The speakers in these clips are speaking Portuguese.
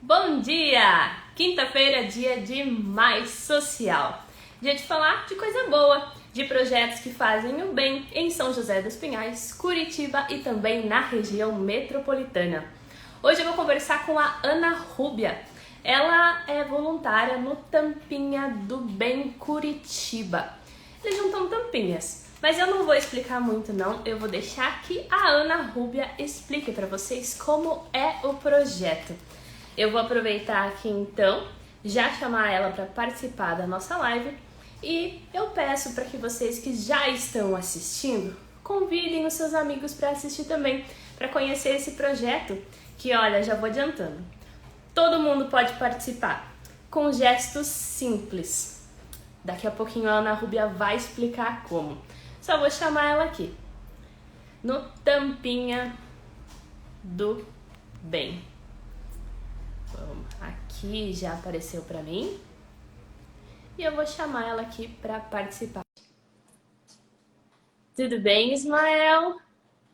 Bom dia! Quinta-feira é dia de Mais Social. Dia de falar de coisa boa, de projetos que fazem o bem em São José dos Pinhais, Curitiba e também na região metropolitana. Hoje eu vou conversar com a Ana Rúbia. Ela é voluntária no Tampinha do Bem Curitiba. Eles juntam tampinhas, mas eu não vou explicar muito não, eu vou deixar que a Ana Rúbia explique para vocês como é o projeto. Eu vou aproveitar aqui então, já chamar ela para participar da nossa live e eu peço para que vocês que já estão assistindo, convidem os seus amigos para assistir também, para conhecer esse projeto que, olha, já vou adiantando. Todo mundo pode participar, com gestos simples. Daqui a pouquinho a Ana Rúbia vai explicar como. Só vou chamar ela aqui, no Tampinha do Bem. Aqui já apareceu para mim e eu vou chamar ela aqui para participar. Tudo bem, Ismael?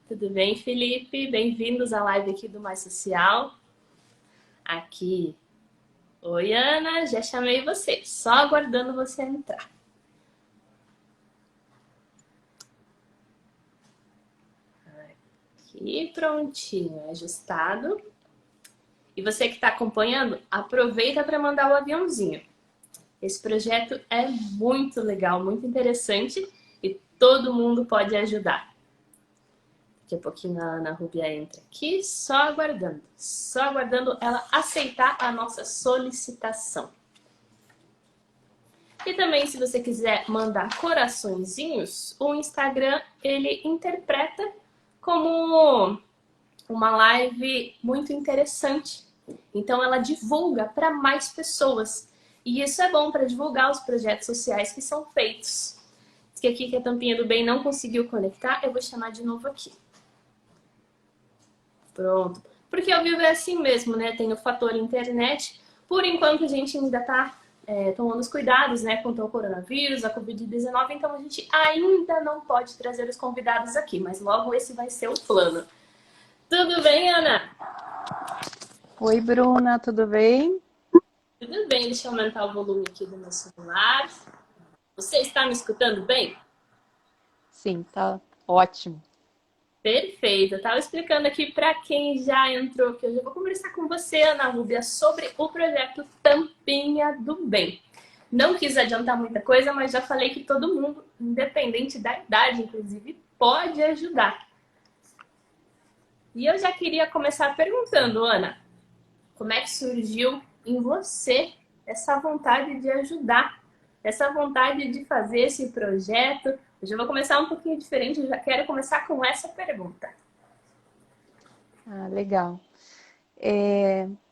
Tudo bem, Felipe? Bem-vindos à live aqui do Mais Social. Aqui. Oi, Ana, já chamei você, só aguardando você entrar. Aqui, prontinho, ajustado. E você que está acompanhando, aproveita para mandar o aviãozinho. Esse projeto é muito legal, muito interessante e todo mundo pode ajudar. Daqui a pouquinho a Ana Rúbia entra aqui, só aguardando ela aceitar a nossa solicitação. E também, se você quiser mandar coraçõezinhos, o Instagram ele interpreta como uma live muito interessante. Então ela divulga para mais pessoas. E isso é bom para divulgar os projetos sociais que são feitos. Diz que aqui que a Tampinha do Bem não conseguiu conectar, eu vou chamar de novo aqui. Pronto. Porque ao vivo é assim mesmo, né? Tem o fator internet. Por enquanto a gente ainda está tomando os cuidados, né? Contra o coronavírus, a Covid-19. Então a gente ainda não pode trazer os convidados aqui. Mas logo esse vai ser o plano. Tudo bem, Ana? Oi, Bruna, tudo bem? Tudo bem, deixa eu aumentar o volume aqui do meu celular. Você está me escutando bem? Sim, tá ótimo. Perfeito. Eu estava explicando aqui para quem já entrou, que hoje eu vou conversar com você, Ana Rúbia, sobre o projeto Tampinha do Bem. Não quis adiantar muita coisa, mas já falei que todo mundo, independente da idade, inclusive, pode ajudar. E eu já queria começar perguntando, Ana, como é que surgiu em você essa vontade de ajudar, essa vontade de fazer esse projeto? Eu já vou começar um pouquinho diferente, eu já quero começar com essa pergunta. Ah, legal.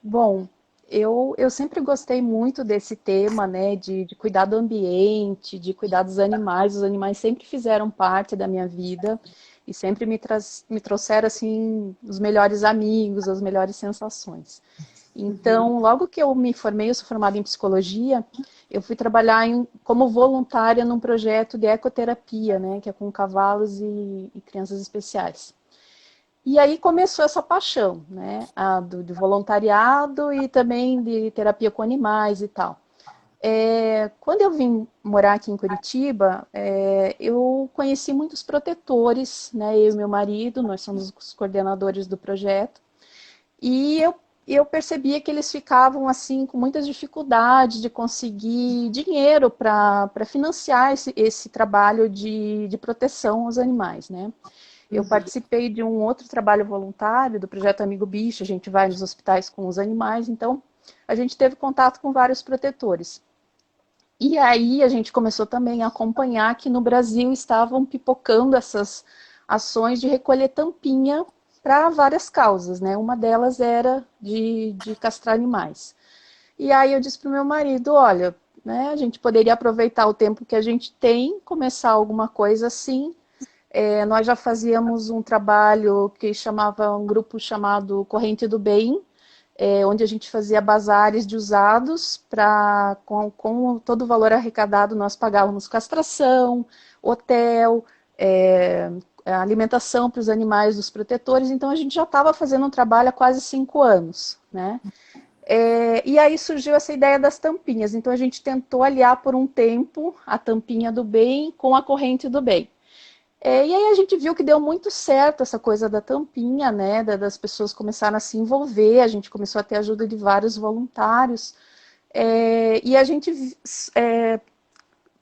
Bom, eu sempre gostei muito desse tema, né, de cuidar do ambiente, de cuidar dos animais. Os animais sempre fizeram parte da minha vida e sempre me trouxeram, assim, os melhores amigos, as melhores sensações. Então, logo que eu me formei, eu sou formada em psicologia, eu fui trabalhar como voluntária num projeto de ecoterapia, né, que é com cavalos e crianças especiais. E aí começou essa paixão, né, do voluntariado e também de terapia com animais e tal. Quando eu vim morar aqui em Curitiba, eu conheci muitos protetores, né, eu e meu marido, nós somos os coordenadores do projeto, e eu percebia que eles ficavam assim com muitas dificuldades de conseguir dinheiro para financiar esse trabalho de proteção aos animais, né? Eu participei de um outro trabalho voluntário do projeto Amigo Bicho, a gente vai nos hospitais com os animais, então a gente teve contato com vários protetores. E aí a gente começou também a acompanhar que no Brasil estavam pipocando essas ações de recolher tampinha para várias causas, né? Uma delas era de castrar animais. E aí eu disse para o meu marido, olha, né, a gente poderia aproveitar o tempo que a gente tem, começar alguma coisa assim. Nós já fazíamos um trabalho que chamava um grupo chamado Corrente do Bem, onde a gente fazia bazares de usados, com todo o valor arrecadado nós pagávamos castração, hotel, alimentação para os animais dos protetores, então a gente já estava fazendo um trabalho há quase 5 anos, né? E aí surgiu essa ideia das tampinhas. Então a gente tentou aliar por um tempo a tampinha do bem com a corrente do bem. E aí a gente viu que deu muito certo essa coisa da tampinha, né? Das pessoas começaram a se envolver, a gente começou a ter ajuda de vários voluntários. E a gente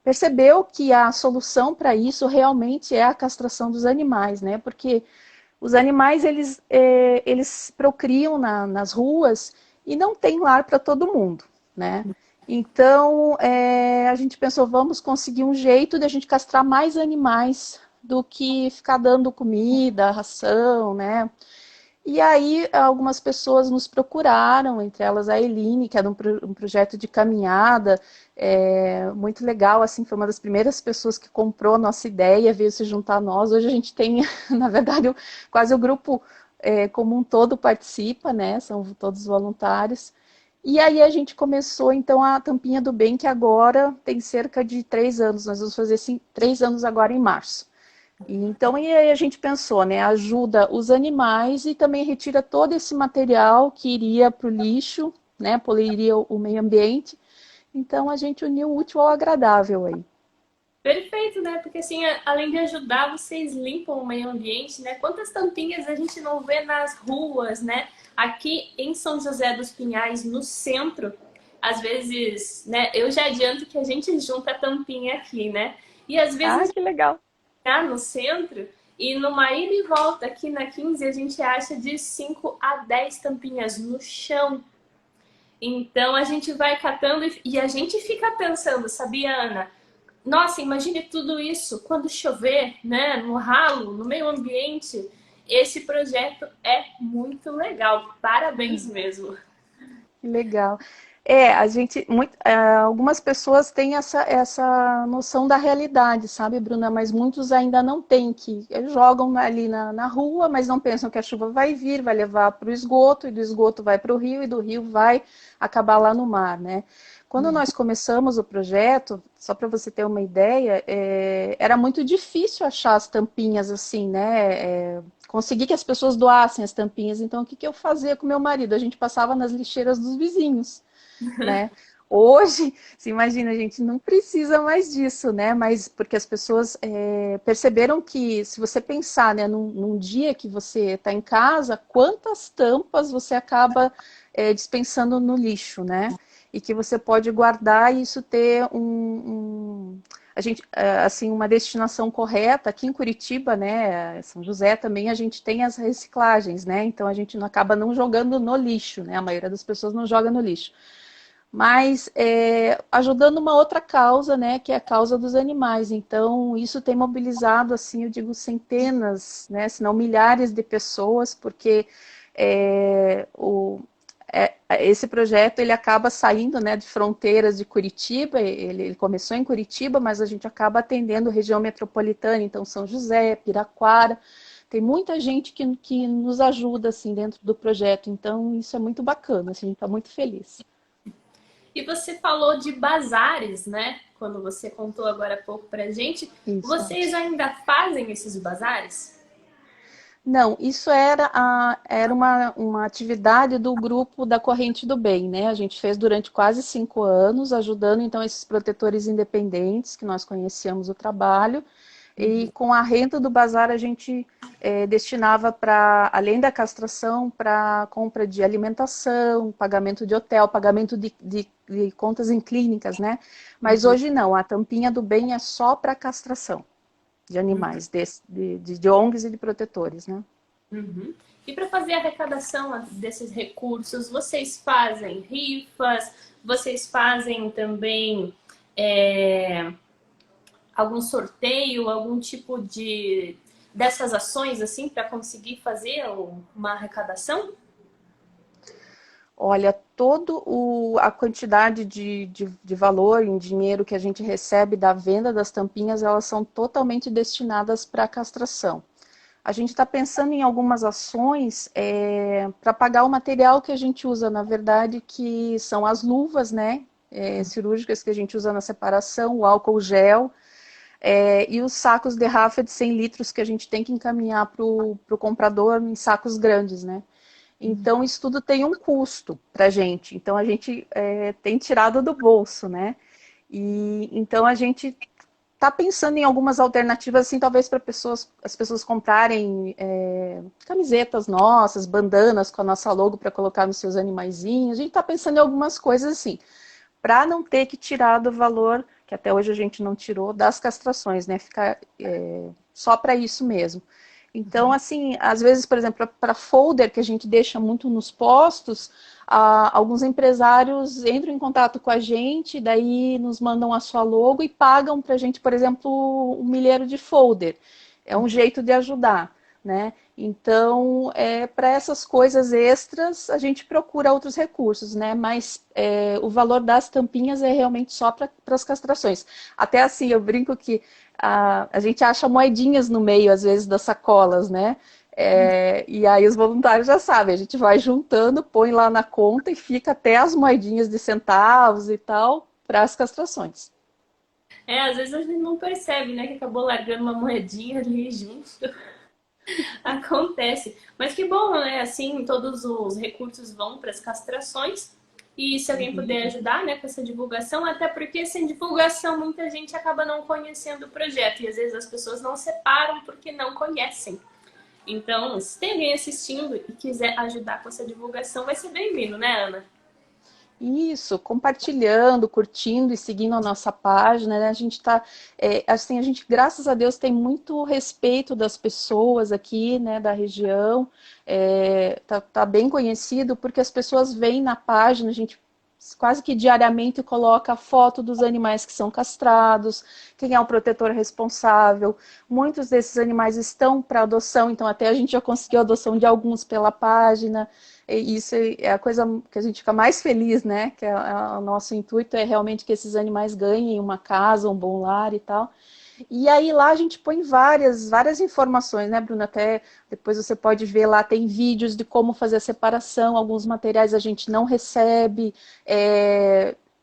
percebeu que a solução para isso realmente é a castração dos animais, né? Porque os animais, eles procriam nas ruas e não tem lar para todo mundo, né? Então, a gente pensou, vamos conseguir um jeito de a gente castrar mais animais do que ficar dando comida, ração, né? E aí algumas pessoas nos procuraram, entre elas a Eline, que era um projeto de caminhada, muito legal, assim, foi uma das primeiras pessoas que comprou a nossa ideia, veio se juntar a nós. Hoje a gente tem, na verdade, quase o grupo como um todo participa, né? São todos voluntários. E aí a gente começou, então, a Tampinha do Bem, que agora tem cerca de 3 anos. Nós vamos fazer 3 anos agora em março. E aí a gente pensou, né, ajuda os animais e também retira todo esse material que iria para o lixo, né, poluiria o meio ambiente. Então a gente uniu o útil ao agradável aí. Perfeito, né? Porque assim, além de ajudar, vocês limpam o meio ambiente, né? Quantas tampinhas a gente não vê nas ruas, né? Aqui em São José dos Pinhais, no centro, às vezes, né? Eu já adianto que a gente junta a tampinha aqui, né? E às Ah, vezes que legal. tá no centro e numa ida e volta aqui na 15 a gente acha de 5 a 10 tampinhas no chão. Então a gente vai catando e a gente fica pensando, sabia, Ana? Nossa, imagine tudo isso quando chover, né? No ralo, no meio ambiente. Esse projeto é muito legal. Parabéns mesmo. Que legal. A gente, algumas pessoas têm essa noção da realidade, sabe, Bruna? Mas muitos ainda não têm, que eles jogam ali na rua, mas não pensam que a chuva vai vir, vai levar para o esgoto, e do esgoto vai para o rio, e do rio vai acabar lá no mar, né? Quando nós começamos o projeto, só para você ter uma ideia, era muito difícil achar as tampinhas assim, né? Conseguir que as pessoas doassem as tampinhas. Então, o que, que eu fazia com meu marido? A gente passava nas lixeiras dos vizinhos, né? Hoje, se imagina, a gente não precisa mais disso, né? Mas porque as pessoas perceberam que, se você pensar, né, num dia que você está em casa, quantas tampas você acaba dispensando no lixo, né? E que você pode guardar e isso ter a gente, assim, uma destinação correta. Aqui em Curitiba, né, São José também, a gente tem as reciclagens, né? Então a gente não acaba não jogando no lixo, né? A maioria das pessoas não joga no lixo. Mas ajudando uma outra causa, né, que é a causa dos animais. Então, isso tem mobilizado, assim, eu digo, centenas, né, se não milhares de pessoas, porque esse projeto ele acaba saindo, né, de fronteiras de Curitiba. Ele começou em Curitiba, mas a gente acaba atendendo região metropolitana, então São José, Piraquara. Tem muita gente que nos ajuda assim dentro do projeto, então isso é muito bacana, assim, a gente está muito feliz. E você falou de bazares, né? Quando você contou agora há pouco pra gente. Isso. Vocês ainda fazem esses bazares? Não, isso era uma atividade do grupo da Corrente do Bem, né? A gente fez durante quase 5 anos, ajudando então esses protetores independentes, que nós conhecíamos o trabalho, e com a renda do bazar a gente destinava para, além da castração, para compra de alimentação, pagamento de hotel, pagamento de contas em clínicas, né? Mas hoje não, a tampinha do bem é só para castração de animais, de ONGs e de protetores, né? Uhum. E para fazer a arrecadação desses recursos, vocês fazem rifas, vocês fazem também algum sorteio, algum tipo de dessas ações assim para conseguir fazer uma arrecadação? Olha, a quantidade de valor em dinheiro que a gente recebe da venda das tampinhas, elas são totalmente destinadas para a castração. A gente está pensando em algumas ações para pagar o material que a gente usa, na verdade, que são as luvas, né, cirúrgicas que a gente usa na separação, o álcool gel, e os sacos de Rafa de 100 litros que a gente tem que encaminhar para o comprador em sacos grandes, né? Então, isso tudo tem um custo para a gente. Então, a gente tem tirado do bolso, né? E então a gente está pensando em algumas alternativas, assim, talvez para as pessoas comprarem camisetas nossas, bandanas com a nossa logo para colocar nos seus animaizinhos. A gente está pensando em algumas coisas assim, para não ter que tirar do valor, que até hoje a gente não tirou, das castrações, né? Ficar só para isso mesmo. Então, assim, às vezes, por exemplo, para folder que a gente deixa muito nos postos, alguns empresários entram em contato com a gente, daí nos mandam a sua logo e pagam para a gente, por exemplo, um milheiro de folder. É um jeito de ajudar, né? Então, para essas coisas extras, a gente procura outros recursos, né? Mas o valor das tampinhas é realmente só para as castrações. Até assim, eu brinco que a gente acha moedinhas no meio, às vezes, das sacolas, né? E aí os voluntários já sabem, a gente vai juntando, põe lá na conta e fica até as moedinhas de centavos e tal para as castrações. Às vezes a gente não percebe, né, que acabou largando uma moedinha ali junto. Acontece. Mas que bom, né? Assim, todos os recursos vão para as castrações. E se alguém puder ajudar, né, com essa divulgação, até porque sem divulgação muita gente acaba não conhecendo o projeto. E às vezes as pessoas não separam porque não conhecem. Então, se tem alguém assistindo e quiser ajudar com essa divulgação, vai ser bem-vindo, né, Ana? Isso, compartilhando, curtindo e seguindo a nossa página, né? A gente tá, assim, a gente, graças a Deus, tem muito respeito das pessoas aqui, né, da região, tá bem conhecido, porque as pessoas veem na página, a gente quase que diariamente coloca a foto dos animais que são castrados, quem é o protetor responsável. Muitos desses animais estão para adoção, então até a gente já conseguiu a adoção de alguns pela página. E isso é a coisa que a gente fica mais feliz, né? Que o nosso intuito é realmente que esses animais ganhem uma casa, um bom lar e tal. E aí lá a gente põe várias informações, né, Bruna? Até depois você pode ver lá, tem vídeos de como fazer a separação, alguns materiais a gente não recebe,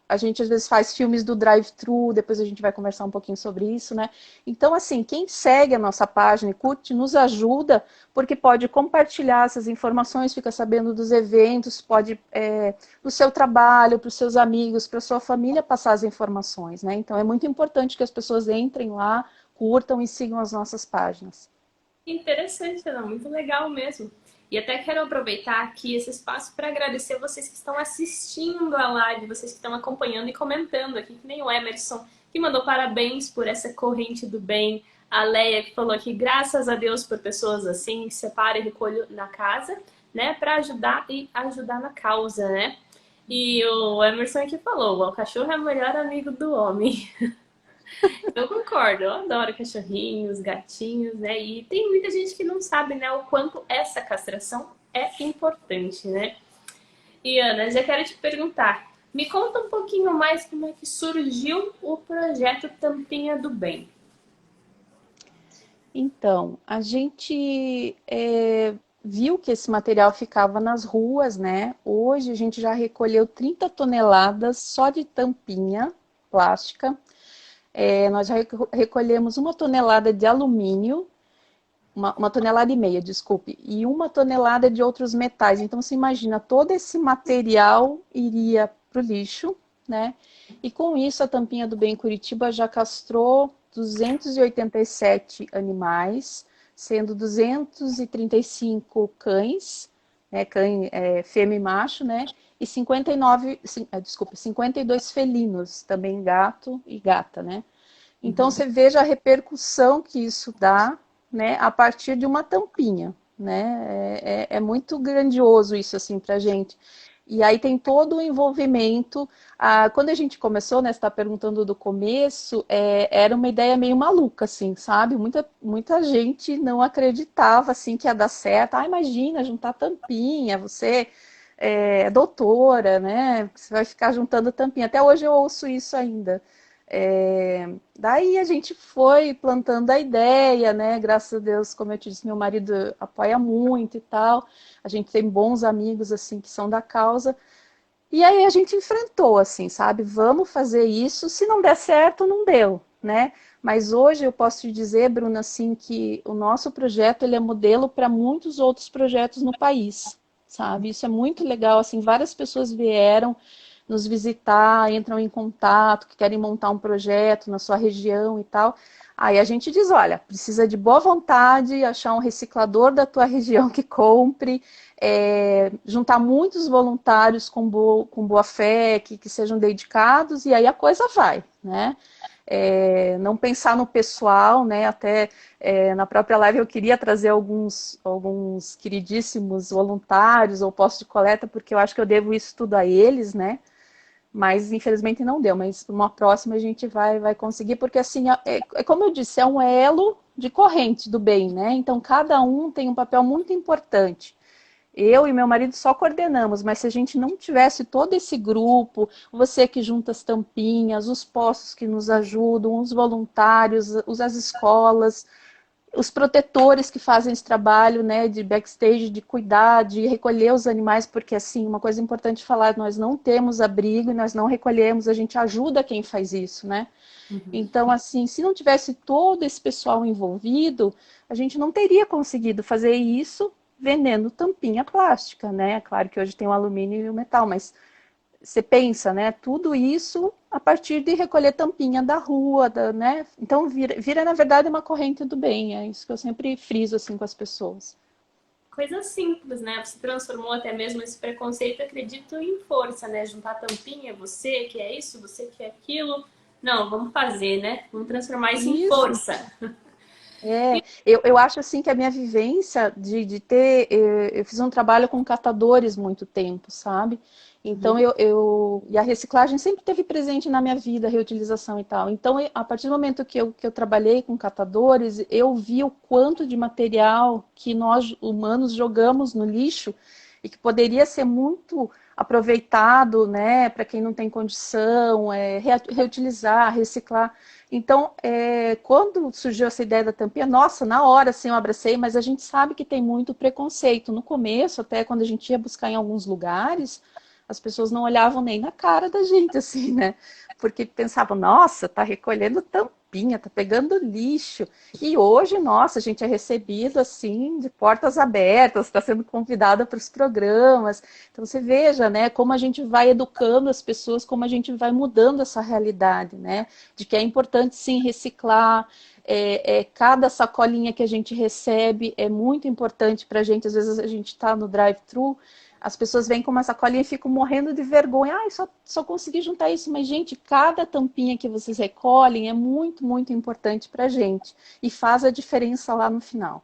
a gente às vezes faz filmes do drive-thru, depois a gente vai conversar um pouquinho sobre isso, né? Então, assim, quem segue a nossa página e curte, nos ajuda, porque pode compartilhar essas informações, fica sabendo dos eventos, pode, no seu trabalho, para os seus amigos, para a sua família, passar as informações, né? Então, é muito importante que as pessoas entrem lá, curtam e sigam as nossas páginas. Interessante, Ana, muito legal mesmo. E até quero aproveitar aqui esse espaço para agradecer vocês que estão assistindo a live, vocês que estão acompanhando e comentando aqui, que nem o Emerson, que mandou parabéns por essa corrente do bem. A Leia, que falou aqui, graças a Deus por pessoas assim, que separo e recolho na casa, né, para ajudar e ajudar na causa, né? E o Emerson aqui falou, o cachorro é o melhor amigo do homem. Eu concordo, eu adoro cachorrinhos, gatinhos, né? E tem muita gente que não sabe, né, o quanto essa castração é importante, né? E Ana, já quero te perguntar, me conta um pouquinho mais como é que surgiu o projeto Tampinha do Bem. Então, a gente viu que esse material ficava nas ruas, né? Hoje a gente já recolheu 30 toneladas só de tampinha plástica. Nós já recolhemos 1 tonelada de alumínio, 1,5 tonelada, desculpe, e 1 tonelada de outros metais. Então, você imagina, todo esse material iria para o lixo, né? E com isso, a Tampinha do Bem Curitiba já castrou 287 animais, sendo 235 cães, né, fêmea e macho, né? E 52 felinos, também gato e gata, né? Então, você veja a repercussão que isso dá, né, a partir de uma tampinha, né? É muito grandioso isso, assim, para a gente. E aí tem todo o envolvimento. Quando a gente começou, né, você está perguntando do começo, era uma ideia meio maluca, assim, sabe? Muita gente não acreditava, assim, que ia dar certo. Imagina, juntar tampinha, você é doutora, né? Você vai ficar juntando tampinha. Até hoje eu ouço isso ainda. Daí a gente foi plantando a ideia, né? Graças a Deus, como eu te disse, meu marido apoia muito e tal. A gente tem bons amigos, assim, que são da causa. E aí a gente enfrentou, assim, sabe? Vamos fazer isso. Se não der certo, não deu, né? Mas hoje eu posso te dizer, Bruna, assim, que o nosso projeto ele é modelo para muitos outros projetos no país, sabe? Isso é muito legal, assim, várias pessoas vieram nos visitar, entram em contato, que querem montar um projeto na sua região e tal. Aí a gente diz, olha, precisa de boa vontade, achar um reciclador da tua região que compre, juntar muitos voluntários com boa fé, que sejam dedicados, e aí a coisa vai, né? Não pensar no pessoal, né? Até na própria live eu queria trazer alguns queridíssimos voluntários ou postos de coleta, porque eu acho que eu devo isso tudo a eles, né? Mas infelizmente não deu, mas uma próxima a gente vai conseguir, porque assim, como eu disse, é um elo de corrente do bem, né? Então cada um tem um papel muito importante. Eu e meu marido só coordenamos, mas se a gente não tivesse todo esse grupo, você que junta as tampinhas, os postos que nos ajudam, os voluntários, as escolas, os protetores que fazem esse trabalho, né, de backstage, de cuidar, de recolher os animais, porque assim, uma coisa importante falar, nós não temos abrigo e nós não recolhemos, a gente ajuda quem faz isso, né? Uhum. Então, assim, se não tivesse todo esse pessoal envolvido, a gente não teria conseguido fazer isso vendendo tampinha plástica, né? Claro que hoje tem o alumínio e o metal, mas você pensa, né? Tudo isso a partir de recolher tampinha da rua, né? Então vira, na verdade, uma corrente do bem. É isso que eu sempre friso assim com as pessoas. Coisa simples, né? Você transformou até mesmo esse preconceito, acredito, em força, né? Juntar tampinha, você que é isso, você que é aquilo. Não, vamos fazer, né? Vamos transformar isso em Isso. força. Eu acho assim que a minha vivência de ter. Eu fiz um trabalho com catadores muito tempo, sabe? Então Uhum. e a reciclagem sempre teve presente na minha vida, a reutilização e tal. Então, a partir do momento que eu trabalhei com catadores, eu vi o quanto de material que nós humanos jogamos no lixo e que poderia ser muito aproveitado, né, para quem não tem condição, reutilizar, reciclar. Então, quando surgiu essa ideia da tampinha, nossa, na hora assim eu abracei, mas a gente sabe que tem muito preconceito. No começo, até quando a gente ia buscar em alguns lugares, as pessoas não olhavam nem na cara da gente, assim, né? Porque pensavam, nossa, tá recolhendo tampinha, tá pegando lixo. E hoje, nossa, a gente é recebido assim, de portas abertas, está sendo convidada para os programas. Então você veja, né, como a gente vai educando as pessoas, como a gente vai mudando essa realidade, né? De que é importante sim reciclar. Cada sacolinha que a gente recebe é muito importante para a gente. Às vezes a gente está no drive-thru, as pessoas vêm com uma sacolinha e ficam morrendo de vergonha. Ah, só consegui juntar isso. Mas, gente, cada tampinha que vocês recolhem é muito, muito importante para a gente. E faz a diferença lá no final.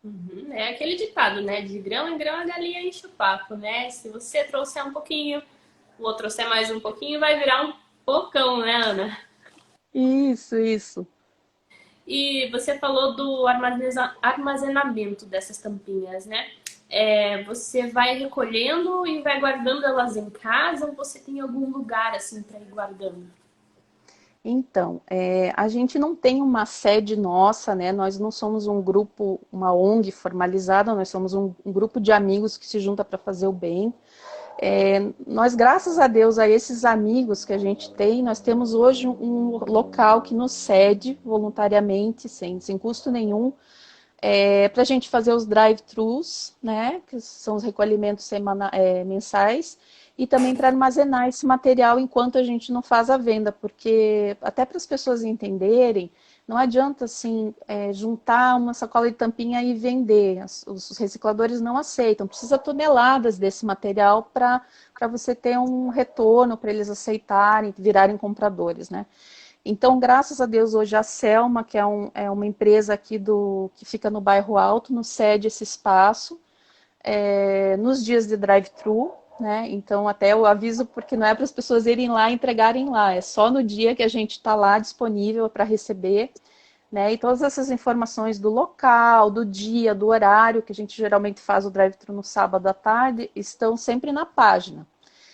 Uhum. É aquele ditado, né? De grão em grão a galinha enche o papo, né? Se você trouxer um pouquinho, o outro trouxer mais um pouquinho, vai virar um pocão, né, Ana? Isso, isso. E você falou do armazenamento dessas tampinhas, né? Você vai recolhendo e vai guardando elas em casa ou você tem algum lugar assim para ir guardando? Então, a gente não tem uma sede nossa, né? Nós não somos um grupo, uma ONG formalizada, nós somos um grupo de amigos que se junta para fazer o bem. Nós, graças a Deus, a esses amigos que a gente tem, nós temos hoje um local que nos cede voluntariamente, sem custo nenhum, para a gente fazer os drive-thrus, né, que são os recolhimentos mensais, e também para armazenar esse material enquanto a gente não faz a venda, porque até para as pessoas entenderem, não adianta assim juntar uma sacola de tampinha e vender. Os recicladores não aceitam. Precisa toneladas desse material para você ter um retorno, para eles aceitarem, virarem compradores, né? Então, graças a Deus, hoje a Selma, que é uma empresa aqui que fica no bairro Alto, nos cede esse espaço nos dias de drive-thru, né? Então, até eu aviso porque não é para as pessoas irem lá e entregarem lá, é só no dia que a gente está lá disponível para receber, né? E todas essas informações do local, do dia, do horário, que a gente geralmente faz o drive-thru no sábado à tarde, estão sempre na página.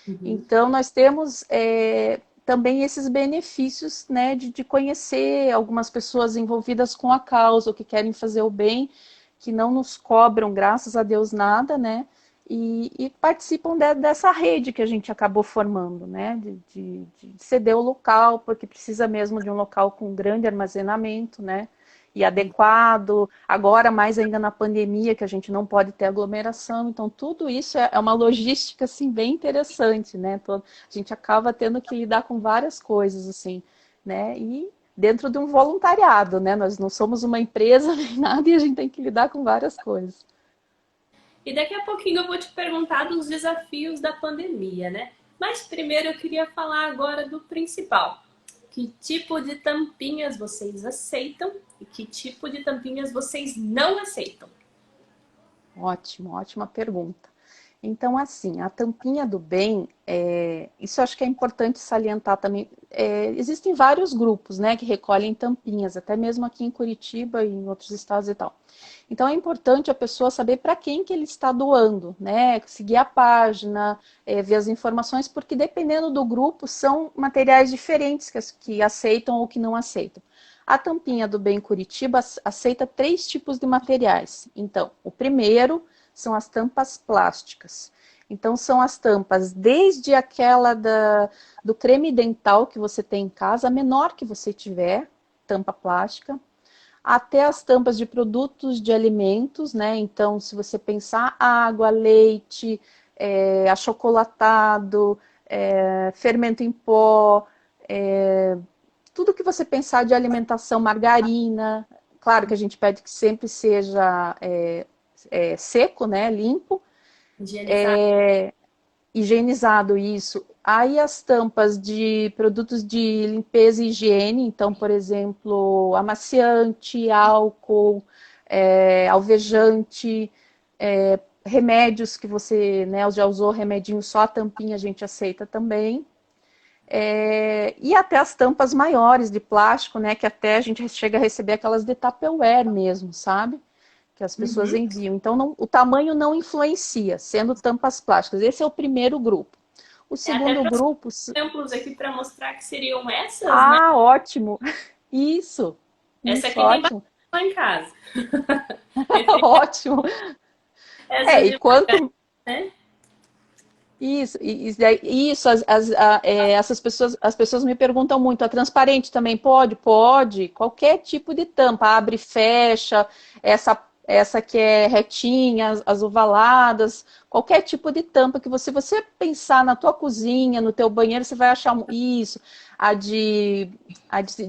Uhum. Então, nós temos também esses benefícios, né, de conhecer algumas pessoas envolvidas com a causa, ou que querem fazer o bem, que não nos cobram, graças a Deus, nada, né, e participam dessa rede que a gente acabou formando, né, de ceder o local, porque precisa mesmo de um local com grande armazenamento, né, e adequado. Agora, mais ainda na pandemia, que a gente não pode ter aglomeração. Então, tudo isso é uma logística, assim, bem interessante, né? A gente acaba tendo que lidar com várias coisas, assim, né? E dentro de um voluntariado, né? Nós não somos uma empresa nem nada e a gente tem que lidar com várias coisas. E daqui a pouquinho eu vou te perguntar dos desafios da pandemia, né? Mas primeiro eu queria falar agora do principal. Que tipo de tampinhas vocês aceitam e que tipo de tampinhas vocês não aceitam? Ótimo, ótima pergunta. Então, assim, a tampinha do bem, isso eu acho que é importante salientar também. Existem vários grupos, né, que recolhem tampinhas, até mesmo aqui em Curitiba e em outros estados e tal. Então, é importante a pessoa saber para quem que ele está doando, né, seguir a página, ver as informações, porque dependendo do grupo, são materiais diferentes que aceitam ou que não aceitam. A tampinha do Bem Curitiba aceita 3 tipos de materiais. Então, o primeiro são as tampas plásticas. Então, são as tampas desde aquela do creme dental que você tem em casa, a menor que você tiver, tampa plástica, até as tampas de produtos de alimentos, né? Então, se você pensar água, leite, achocolatado, fermento em pó, tudo que você pensar de alimentação, margarina, claro que a gente pede que sempre seja seco, né, limpo, Higienizar. higienizado isso. Aí as tampas de produtos de limpeza e higiene, então, por exemplo, amaciante, álcool, alvejante, remédios que você, né, já usou remedinho, só a tampinha a gente aceita também. E até as tampas maiores de plástico, né? Que até a gente chega a receber aquelas de Tupperware mesmo, sabe? Que as pessoas Uhum. enviam. Então, o tamanho não influencia, sendo tampas plásticas. Esse é o primeiro grupo. O Até segundo trouxe grupo. exemplos aqui para mostrar que seriam essas, né? Ah, ótimo! Isso, Essa isso, aqui tem bastante ótimo. lá em casa. Entre Ótimo. essas E de quanto. né? Isso, essas pessoas, as pessoas me perguntam muito, a transparente também pode? Pode, qualquer tipo de tampa, abre e fecha, essa que é retinha, as ovaladas, qualquer tipo de tampa que você pensar na tua cozinha, no teu banheiro, você vai achar isso,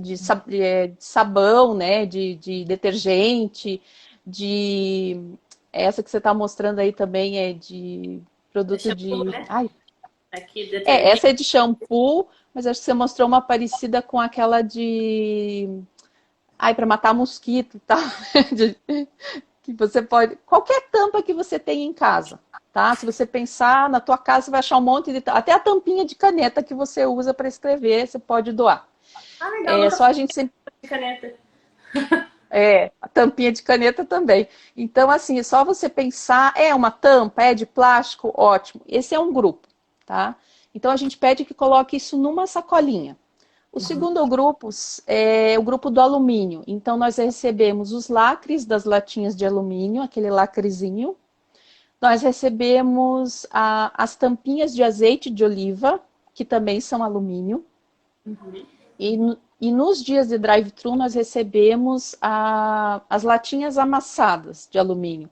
de sabão, né, de detergente, de essa que você está mostrando aí também é de É produto shampoo, de. né? Ai, Aqui, detergente. essa é de shampoo, mas acho que você mostrou uma parecida com aquela de. Ai, para matar mosquito e tal. De- que você pode. Qualquer tampa que você tenha em casa, tá? Se você pensar na tua casa, você vai achar um monte de. Até a tampinha de caneta que você usa para escrever, você pode doar. Ah, legal, É nunca só a gente sempre. falei de caneta. A tampinha de caneta também. Então, assim, é só você pensar, é uma tampa, é de plástico, ótimo. Esse é um grupo, tá? Então, a gente pede que coloque isso numa sacolinha. O segundo grupo é o grupo do alumínio. Então, nós recebemos os lacres das latinhas de alumínio, aquele lacrezinho. Nós recebemos as tampinhas de azeite de oliva, que também são alumínio. Uhum. E nos dias de drive-thru nós recebemos as latinhas amassadas de alumínio.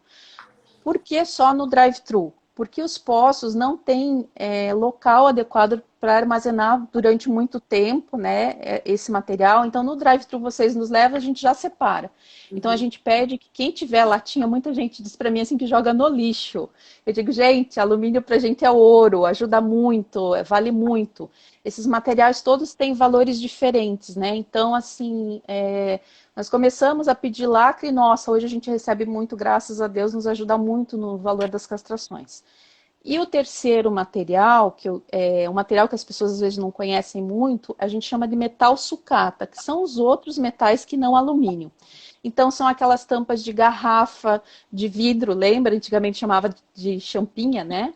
Por que só no drive-thru? Porque os poços não têm local adequado para armazenar durante muito tempo, né, esse material. Então, no drive-thru vocês nos levam, a gente já separa. Então, a Uhum. gente pede que quem tiver latinha, muita gente diz para mim assim que joga no lixo. Eu digo, gente, alumínio para a gente é ouro, ajuda muito, vale muito. Esses materiais todos têm valores diferentes, né? Então, assim, nós começamos a pedir lacre, nossa, hoje a gente recebe muito, graças a Deus, nos ajuda muito no valor das castrações. E o terceiro material, um material que as pessoas às vezes não conhecem muito, a gente chama de metal sucata, que são os outros metais que não alumínio. Então, são aquelas tampas de garrafa, de vidro, lembra? Antigamente chamava de champinha, né?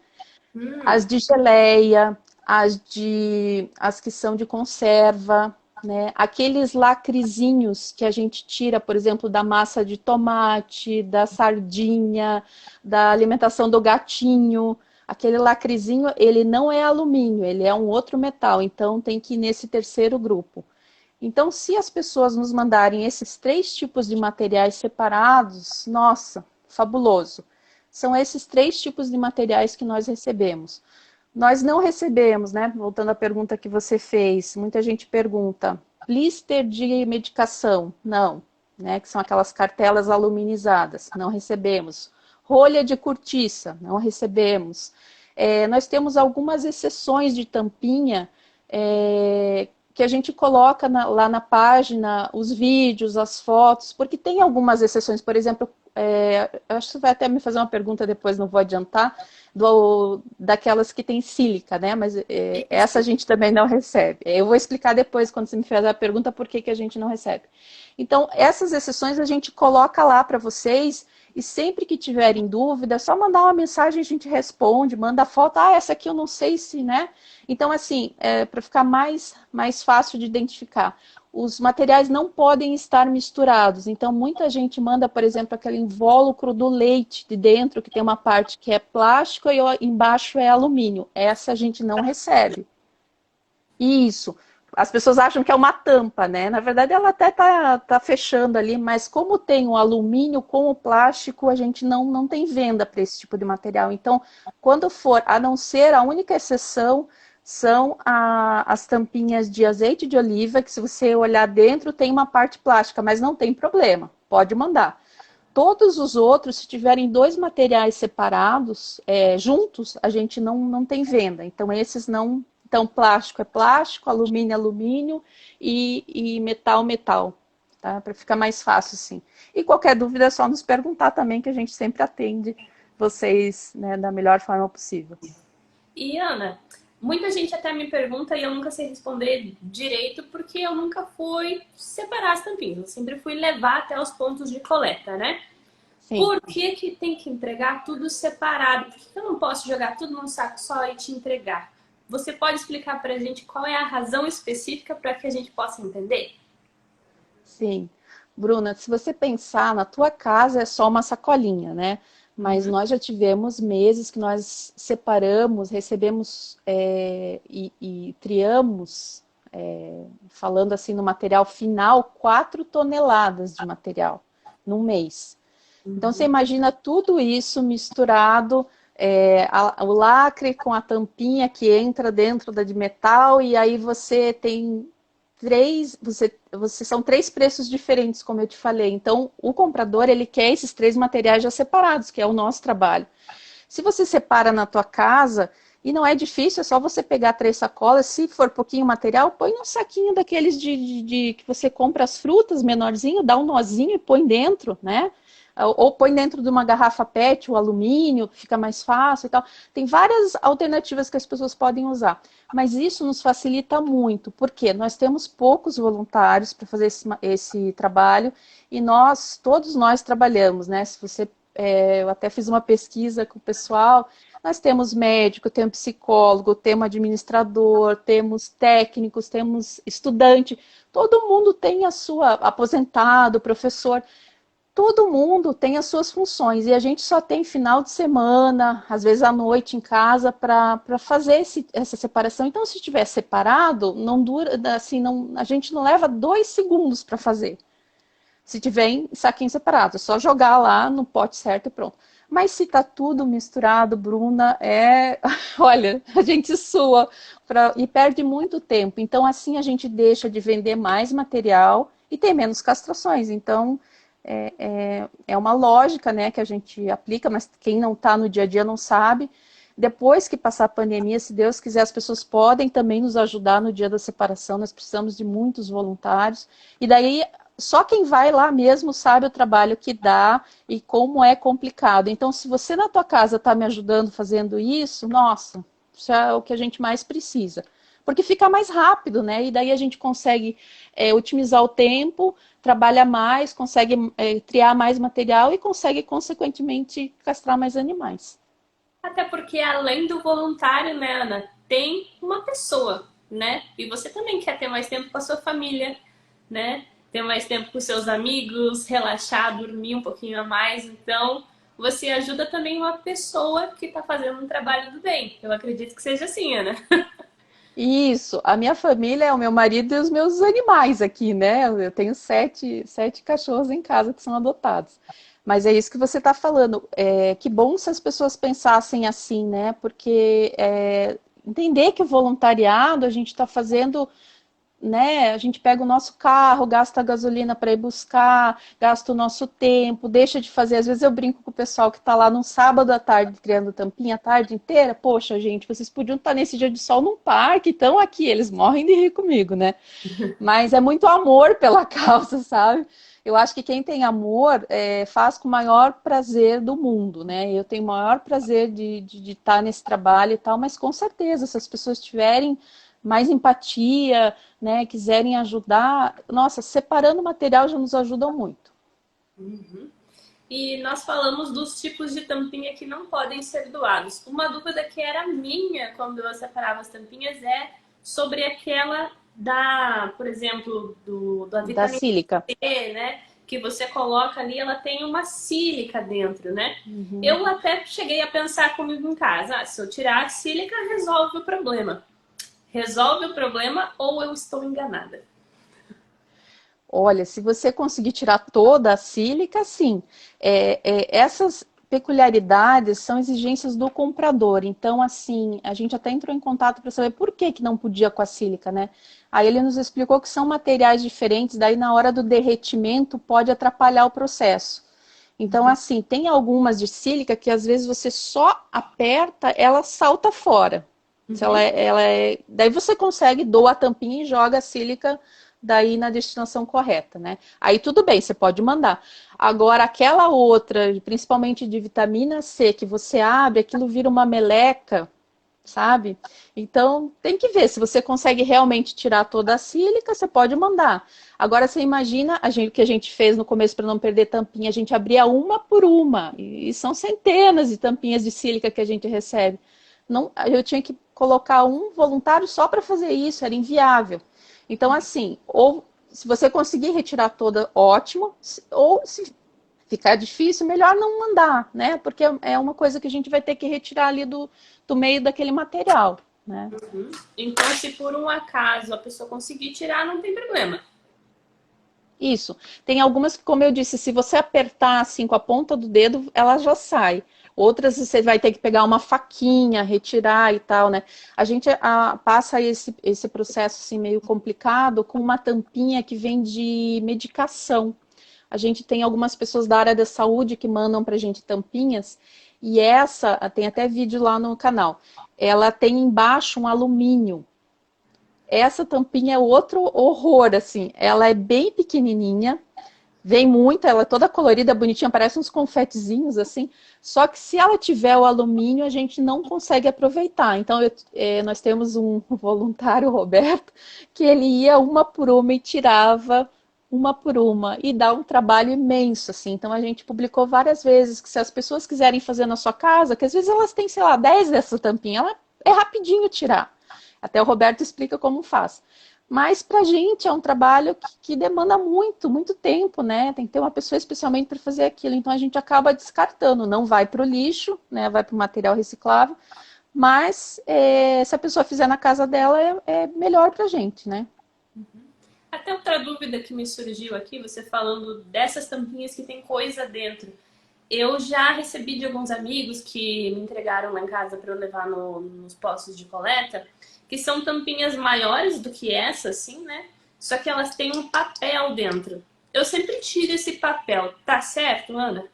As Hum. de geleia, as que são de conserva, né? Aqueles lacrezinhos que a gente tira, por exemplo, da massa de tomate, da sardinha, da alimentação do gatinho. Aquele lacrezinho, ele não é alumínio, ele é um outro metal, então tem que ir nesse terceiro grupo. Então, se as pessoas nos mandarem esses 3 tipos de materiais separados, nossa, fabuloso. São esses 3 tipos de materiais que nós recebemos. Nós não recebemos, né? Voltando à pergunta que você fez, muita gente pergunta, blister de medicação? Não, né? Que são aquelas cartelas aluminizadas, não recebemos. Rolha de cortiça? Não recebemos. Nós temos algumas exceções de tampinha, que a gente coloca lá na página os vídeos, as fotos, porque tem algumas exceções, por exemplo, eu acho que você vai até me fazer uma pergunta depois, não vou adiantar, daquelas que tem sílica, né? Mas essa a gente também não recebe. Eu vou explicar depois, quando você me fizer a pergunta, por que a gente não recebe. Então, essas exceções a gente coloca lá para vocês, e sempre que tiverem dúvida, é só mandar uma mensagem, a gente responde, manda foto, essa aqui eu não sei se, né? Então, assim, para ficar mais fácil de identificar. Os materiais não podem estar misturados. Então, muita gente manda, por exemplo, aquele invólucro do leite de dentro, que tem uma parte que é plástico e embaixo é alumínio. Essa a gente não recebe. Isso. As pessoas acham que é uma tampa, né? Na verdade, ela até tá fechando ali, mas como tem o alumínio com o plástico, a gente não tem venda para esse tipo de material. Então, quando for, a não ser, a única exceção são as tampinhas de azeite de oliva, que se você olhar dentro tem uma parte plástica, mas não tem problema, pode mandar. Todos os outros, se tiverem 2 materiais separados, juntos, a gente não tem venda. Então, esses não. Então, plástico é plástico, alumínio é alumínio e metal, metal. Tá? Para ficar mais fácil, sim. E qualquer dúvida é só nos perguntar também, que a gente sempre atende vocês, né, da melhor forma possível. E Ana, muita gente até me pergunta e eu nunca sei responder direito porque eu nunca fui separar as tampinhas. Eu sempre fui levar até os pontos de coleta, né? Sim. Por que tem que entregar tudo separado? Por que eu não posso jogar tudo num saco só e te entregar? Você pode explicar pra gente qual é a razão específica para que a gente possa entender? Sim. Bruna, se você pensar, na tua casa é só uma sacolinha, né? Mas Uhum. nós já tivemos meses que nós separamos, recebemos e triamos, falando assim no material final, 4 toneladas de material num mês. Então você Uhum. imagina tudo isso misturado, o lacre com a tampinha que entra dentro da de metal, e aí você tem são 3 preços diferentes, como eu te falei. Então o comprador ele quer esses 3 materiais já separados, que é o nosso trabalho. Se você separa na tua casa, e não é difícil, é só você pegar 3 sacolas, se for pouquinho material, põe num saquinho daqueles que você compra as frutas menorzinho, dá um nozinho e põe dentro, né? Ou põe dentro de uma garrafa PET, o alumínio, fica mais fácil e tal. Tem várias alternativas que as pessoas podem usar. Mas isso nos facilita muito, porque nós temos poucos voluntários para fazer esse trabalho e todos nós trabalhamos, né? Se você, eu até fiz uma pesquisa com o pessoal, nós temos médico, temos psicólogo, temos administrador, temos técnicos, temos estudante, todo mundo tem a sua, aposentado, professor, todo mundo tem as suas funções e a gente só tem final de semana, às vezes à noite em casa, para fazer essa separação. Então, se estiver separado, não dura, assim, não, a gente não leva 2 segundos para fazer. Se tiver em saquinho separado, é só jogar lá no pote certo e pronto. Mas se tá tudo misturado, Bruna, olha, a gente sua e perde muito tempo. Então, assim a gente deixa de vender mais material e tem menos castrações. Então, é uma lógica, né, que a gente aplica, mas quem não está no dia a dia não sabe. Depois que passar a pandemia, se Deus quiser, as pessoas podem também nos ajudar no dia da separação. Nós precisamos de muitos voluntários. E daí, só quem vai lá mesmo sabe o trabalho que dá e como é complicado. Então, se você na tua casa está me ajudando fazendo isso, nossa, isso é o que a gente mais precisa. Porque fica mais rápido, né? E daí a gente consegue otimizar o tempo, trabalha mais, consegue triar mais material e consegue, consequentemente, castrar mais animais. Até porque além do voluntário, né, Ana, tem uma pessoa, né? E você também quer ter mais tempo com a sua família, né? Ter mais tempo com seus amigos, relaxar, dormir um pouquinho a mais. Então, você ajuda também uma pessoa que está fazendo um trabalho do bem. Eu acredito que seja assim, Ana. Isso, a minha família é o meu marido e os meus animais aqui, né? Eu tenho sete cachorros em casa que são adotados. Mas é isso que você está falando. Que bom se as pessoas pensassem assim, né? Porque entender que o voluntariado a gente está fazendo, né? A gente pega o nosso carro, gasta a gasolina para ir buscar, gasta o nosso tempo, deixa de fazer. Às vezes eu brinco com o pessoal que está lá num sábado à tarde criando tampinha a tarde inteira. Poxa, gente, vocês podiam estar nesse dia de sol num parque, estão aqui, eles morrem de rir comigo, né? Mas é muito amor pela causa, sabe? Eu acho que quem tem amor faz com o maior prazer do mundo, né? Eu tenho o maior prazer de estar nesse trabalho e tal, mas com certeza, se as pessoas tiverem mais empatia, né, quiserem ajudar, nossa, separando o material já nos ajudam muito. Uhum. E nós falamos dos tipos de tampinha que não podem ser doados. Uma dúvida que era minha quando eu separava as tampinhas é sobre aquela da, por exemplo, da Da vitamina sílica. C, né? Que você coloca ali, ela tem uma sílica dentro, né? Uhum. Eu até cheguei a pensar comigo em casa, se eu tirar a sílica, resolve o problema. Resolve o problema ou eu estou enganada? Olha, se você conseguir tirar toda a sílica, sim. Essas peculiaridades são exigências do comprador. Então, assim, a gente até entrou em contato para saber por que não podia com a sílica, né? Aí ele nos explicou que são materiais diferentes, daí na hora do derretimento pode atrapalhar o processo. Então, assim, tem algumas de sílica que às vezes você só aperta, ela salta fora. Se ela, Uhum. daí você consegue, doa a tampinha e joga a sílica daí na destinação correta, né? Aí tudo bem, você pode mandar. Agora, aquela outra, principalmente de vitamina C, que você abre, aquilo vira uma meleca, sabe? Então, tem que ver se você consegue realmente tirar toda a sílica, você pode mandar. Agora, você imagina o que a gente fez no começo para não perder tampinha, a gente abria uma por uma, e são centenas de tampinhas de sílica que a gente recebe. Não, eu tinha que colocar um voluntário só para fazer isso, era inviável. Então, assim, ou se você conseguir retirar toda, ótimo, ou se ficar difícil, melhor não mandar, né? Porque é uma coisa que a gente vai ter que retirar ali do meio daquele material, né? Uhum. Então, se por um acaso a pessoa conseguir tirar, não tem problema. Isso. Tem algumas que, como eu disse, se você apertar assim com a ponta do dedo, ela já sai. Outras você vai ter que pegar uma faquinha, retirar e tal, né? A gente passa esse processo assim meio complicado com uma tampinha que vem de medicação. A gente tem algumas pessoas da área da saúde que mandam pra gente tampinhas, e essa, tem até vídeo lá no canal, ela tem embaixo um alumínio. Essa tampinha é outro horror, assim. Ela é bem pequenininha, vem muito, ela é toda colorida, bonitinha, parece uns confetezinhos, assim. Só que se ela tiver o alumínio, a gente não consegue aproveitar. Então, nós temos um voluntário, Roberto, que ele ia uma por uma e tirava uma por uma. E dá um trabalho imenso, assim. Então, a gente publicou várias vezes que se as pessoas quiserem fazer na sua casa, que às vezes elas têm, sei lá, 10 dessa tampinha, ela é rapidinho tirar. Até o Roberto explica como faz. Mas para a gente é um trabalho que demanda muito, muito tempo, né? Tem que ter uma pessoa especialmente para fazer aquilo. Então a gente acaba descartando, não vai para o lixo, né? Vai para o material reciclável. Mas se a pessoa fizer na casa dela, é melhor para a gente, né? Até outra dúvida que me surgiu aqui, você falando dessas tampinhas que tem coisa dentro. Eu já recebi de alguns amigos que me entregaram lá em casa para eu levar nos postos de coleta, que são tampinhas maiores do que essa, assim, né? Só que elas têm um papel dentro. Eu sempre tiro esse papel. Tá certo, Ana?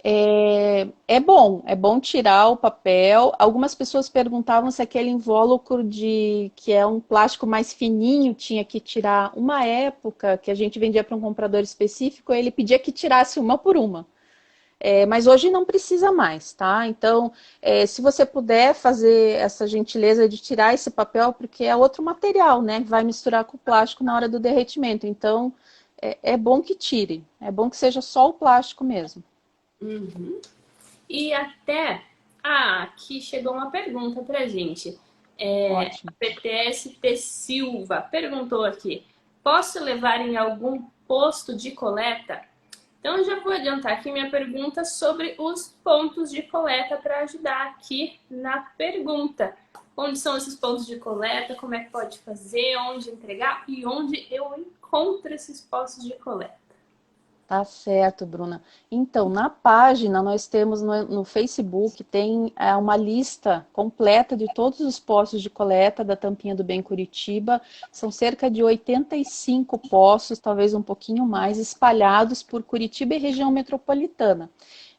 É bom tirar o papel. Algumas pessoas perguntavam se aquele invólucro que é um plástico mais fininho tinha que tirar. Uma época que a gente vendia para um comprador específico, ele pedia que tirasse uma por uma. Mas hoje não precisa mais, tá? Então, se você puder fazer essa gentileza de tirar esse papel, porque é outro material, né? Vai misturar com o plástico na hora do derretimento. Então, é bom que tire. É bom que seja só o plástico mesmo. Uhum. E até. Ah, aqui chegou uma pergunta pra gente. A Ótimo. PTST Silva perguntou aqui: posso levar em algum posto de coleta? Então, eu já vou adiantar aqui minha pergunta sobre os pontos de coleta para ajudar aqui na pergunta. onde são esses pontos de coleta, como é que pode fazer, onde entregar e onde eu encontro esses postos de coleta. Tá certo, Bruna. Então, na página, nós temos no Facebook, tem uma lista completa de todos os postos de coleta da Tampinha do Bem Curitiba. São cerca de 85 postos, talvez um pouquinho mais, espalhados por Curitiba e região metropolitana.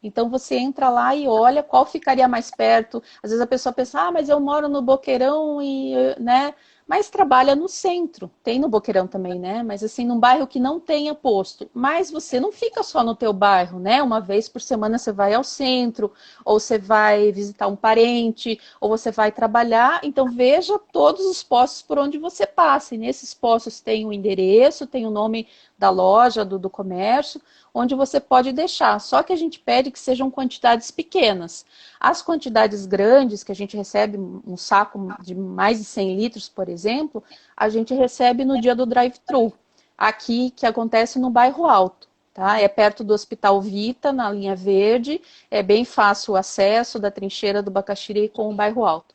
Então, você entra lá e olha qual ficaria mais perto. Às vezes a pessoa pensa, ah, mas eu moro no Boqueirão e, né? Mas trabalha no centro, tem no Boqueirão também, né? Mas assim, num bairro que não tenha posto. Mas você não fica só no teu bairro, né? Uma vez por semana você vai ao centro, ou você vai visitar um parente, ou você vai trabalhar. Então veja todos os postos por onde você passa. E nesses postos tem o endereço, tem o nome da loja, do comércio, onde você pode deixar. Só que a gente pede que sejam quantidades pequenas. As quantidades grandes, que a gente recebe um saco de mais de 100 litros, por exemplo, a gente recebe no dia do drive-thru, aqui que acontece no Bairro Alto. Tá? É perto do Hospital Vita, na linha verde, é bem fácil o acesso da trincheira do Bacaxiri com o Bairro Alto.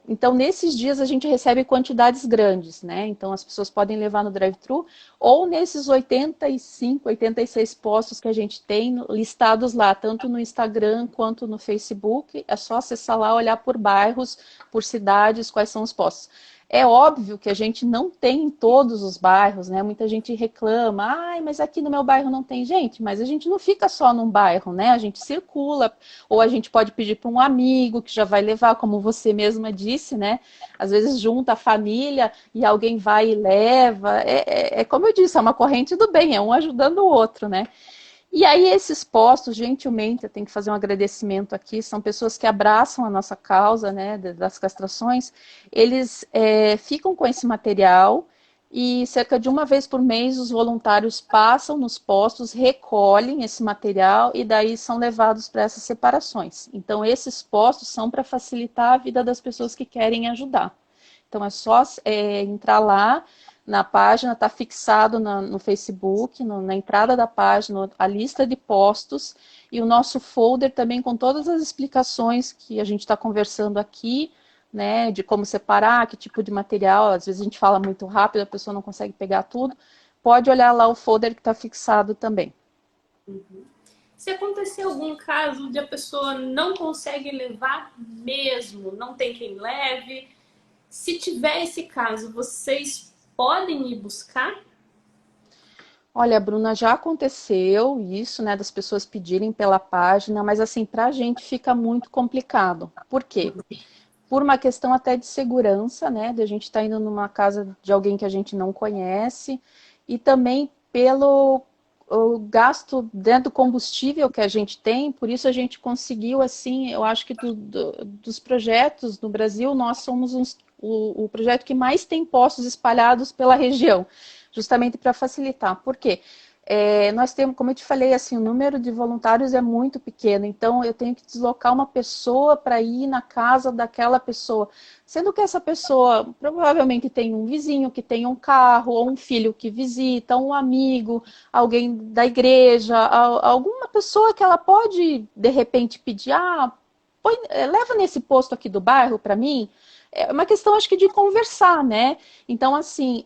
Então, nesses dias a gente recebe quantidades grandes, né? Então, as pessoas podem levar no drive-thru ou nesses 85, 86 postos que a gente tem listados lá, tanto no Instagram quanto no Facebook. É só acessar lá, olhar por bairros, por cidades, quais são os postos. É óbvio que a gente não tem em todos os bairros, né? Muita gente reclama, ai, mas aqui no meu bairro não tem gente, mas a gente não fica só num bairro, né? A gente circula, ou a gente pode pedir para um amigo que já vai levar, como você mesma disse, né? Às vezes junta a família e alguém vai e leva. É como eu disse, é uma corrente do bem, é um ajudando o outro, né? E aí esses postos, gentilmente, eu tenho que fazer um agradecimento aqui, são pessoas que abraçam a nossa causa, né, das castrações, eles ficam com esse material e cerca de uma vez por mês os voluntários passam nos postos, recolhem esse material e daí são levados para essas separações. Então esses postos são para facilitar a vida das pessoas que querem ajudar. Então é só entrar lá, na página, está fixado no Facebook, na entrada da página, a lista de postos e o nosso folder também com todas as explicações que a gente está conversando aqui, né, de como separar, que tipo de material, às vezes a gente fala muito rápido, a pessoa não consegue pegar tudo, pode olhar lá o folder que está fixado também. Uhum. Se acontecer algum caso de a pessoa não consegue levar mesmo, não tem quem leve, se tiver esse caso, vocês podem ir buscar? Olha, Bruna, já aconteceu isso, né, das pessoas pedirem pela página, mas assim, para a gente fica muito complicado. Por quê? Por uma questão até de segurança, né, de a gente estar indo numa casa de alguém que a gente não conhece, e também pelo o gasto dentro do combustível que a gente tem, por isso a gente conseguiu, assim, eu acho que dos projetos no Brasil, nós somos o projeto que mais tem postos espalhados pela região, justamente para facilitar. Por quê? Nós temos, como eu te falei, assim, o número de voluntários é muito pequeno, então eu tenho que deslocar uma pessoa para ir na casa daquela pessoa, sendo que essa pessoa provavelmente tem um vizinho que tem um carro, ou um filho que visita, um amigo, alguém da igreja, alguma pessoa que ela pode, de repente, pedir, leva nesse posto aqui do bairro para mim. É uma questão, acho que, de conversar, né? Então, assim,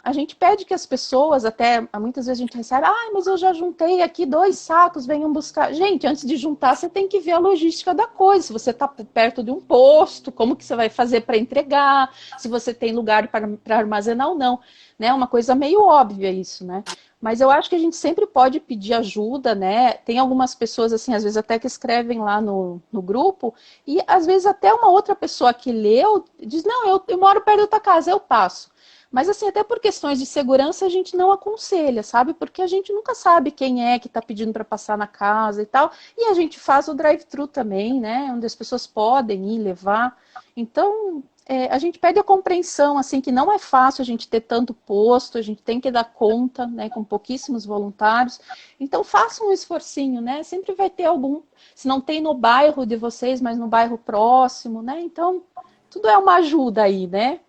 a gente pede que as pessoas, até muitas vezes a gente recebe, mas eu já juntei aqui 2 sacos, venham buscar. Gente, antes de juntar, você tem que ver a logística da coisa. Se você está perto de um posto, como que você vai fazer para entregar, se você tem lugar para armazenar ou não. Né? Uma coisa meio óbvia isso, né? Mas eu acho que a gente sempre pode pedir ajuda, né? Tem algumas pessoas, assim, às vezes até que escrevem lá no grupo, e às vezes até uma outra pessoa que leu diz, não, eu moro perto da tua casa, eu passo. Mas assim, até por questões de segurança a gente não aconselha, sabe? Porque a gente nunca sabe quem é que está pedindo para passar na casa e tal. E a gente faz o drive-thru também, né? Onde as pessoas podem ir levar. Então, a gente pede a compreensão, assim, que não é fácil a gente ter tanto posto, a gente tem que dar conta, né? Com pouquíssimos voluntários. Então, façam um esforcinho, né? Sempre vai ter algum, se não tem no bairro de vocês, mas no bairro próximo, né? Então, tudo é uma ajuda aí, né?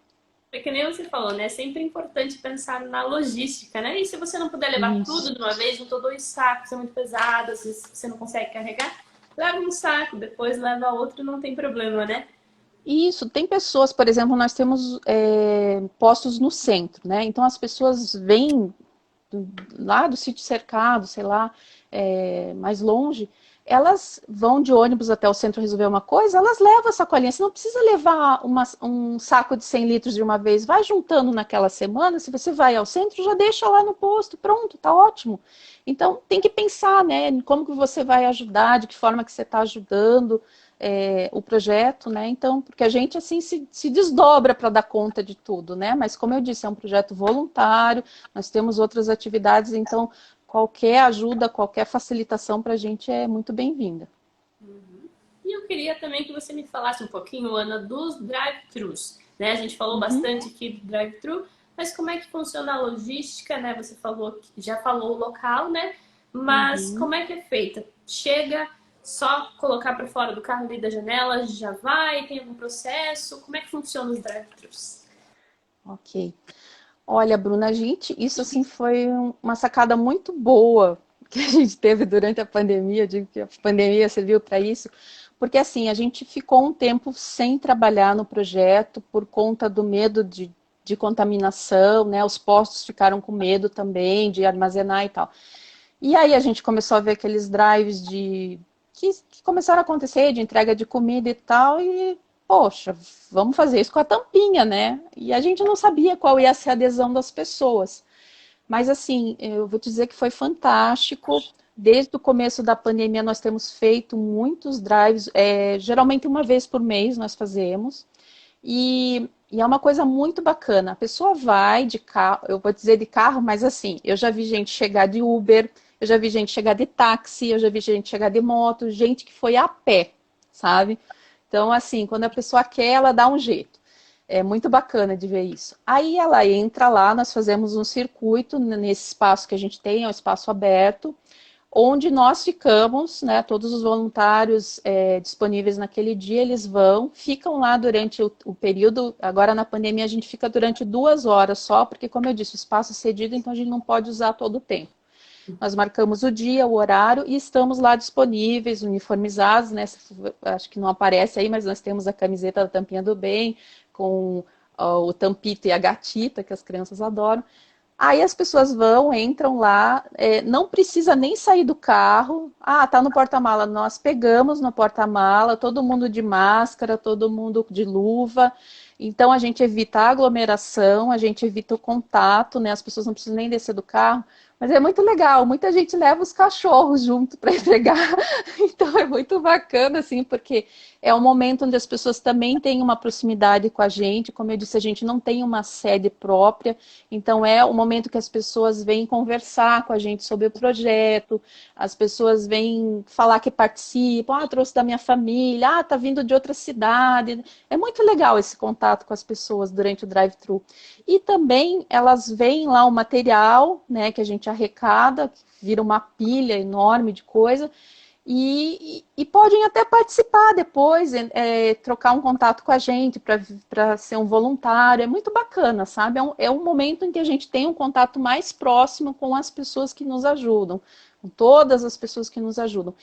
É que nem você falou, né? É sempre importante pensar na logística, né? E se você não puder levar tudo de uma vez, juntou 2 sacos, é muito pesado, às vezes você não consegue carregar, leva um saco, depois leva outro, não tem problema, né? Isso, tem pessoas, por exemplo, nós temos postos no centro, né? Então as pessoas vêm lá do sítio cercado, sei lá, mais longe, elas vão de ônibus até o centro resolver uma coisa, elas levam a sacolinha. Você não precisa levar um saco de 100 litros de uma vez, vai juntando naquela semana. Se você vai ao centro, já deixa lá no posto, pronto, tá ótimo. Então tem que pensar, né, em como que você vai ajudar, de que forma que você está ajudando o projeto, né? Então, porque a gente assim se desdobra para dar conta de tudo, né? Mas como eu disse, é um projeto voluntário, nós temos outras atividades, então qualquer ajuda, qualquer facilitação para a gente é muito bem-vinda. E eu queria também que você me falasse um pouquinho, Ana, dos drive-thrus. Né? A gente falou Uhum, bastante aqui do drive-thru, mas como é que funciona a logística, né? Você falou, já falou o local, né? Mas uhum. como é que é feita? Chega só colocar para fora do carro ali da janela, já vai? Tem algum processo? Como é que funciona os drive-thrus? Ok. Olha, Bruna, isso assim foi uma sacada muito boa que a gente teve durante a pandemia, eu digo que a pandemia serviu para isso, porque assim, a gente ficou um tempo sem trabalhar no projeto por conta do medo de contaminação, né? Os postos ficaram com medo também de armazenar e tal. E aí a gente começou a ver aqueles drives que começaram a acontecer de entrega de comida e tal, e poxa, vamos fazer isso com a tampinha, né? E a gente não sabia qual ia ser a adesão das pessoas. Mas assim, eu vou dizer que foi fantástico. Desde o começo da pandemia nós temos feito muitos drives, geralmente uma vez por mês nós fazemos. E é uma coisa muito bacana. A pessoa vai de carro, eu vou dizer de carro, mas assim, eu já vi gente chegar de Uber, eu já vi gente chegar de táxi, eu já vi gente chegar de moto, gente que foi a pé, sabe? Então, assim, quando a pessoa quer, ela dá um jeito. É muito bacana de ver isso. Aí ela entra lá, nós fazemos um circuito nesse espaço que a gente tem, é um espaço aberto, onde nós ficamos, né, todos os voluntários disponíveis naquele dia, eles vão, ficam lá durante o período, agora na pandemia a gente fica durante 2 horas só, porque como eu disse, o espaço é cedido, então a gente não pode usar todo o tempo. Nós marcamos o dia, o horário e estamos lá disponíveis, uniformizados, né? Acho que não aparece aí, mas nós temos a camiseta da Tampinha do Bem, com o Tampito e a Gatita, que as crianças adoram. Aí as pessoas vão, entram lá, não precisa nem sair do carro. Ah, tá no porta-mala. Nós pegamos no porta-mala, todo mundo de máscara, todo mundo de luva. Então a gente evita a aglomeração, a gente evita o contato, né? As pessoas não precisam nem descer do carro. Mas é muito legal, muita gente leva os cachorros junto para entregar. Então é muito bacana, assim, porque é um momento onde as pessoas também têm uma proximidade com a gente. Como eu disse, a gente não tem uma sede própria. Então é o momento que as pessoas vêm conversar com a gente sobre o projeto, as pessoas vêm falar que participam, ah, trouxe da minha família, ah, tá vindo de outra cidade. É muito legal esse contato com as pessoas durante o drive-thru. E também elas veem lá o material, né, que a gente arrecada, vira uma pilha enorme de coisa, e podem até participar depois, trocar um contato com a gente para ser um voluntário. É muito bacana, sabe? É um momento em que a gente tem um contato mais próximo com as pessoas que nos ajudam, com todas as pessoas que nos ajudam.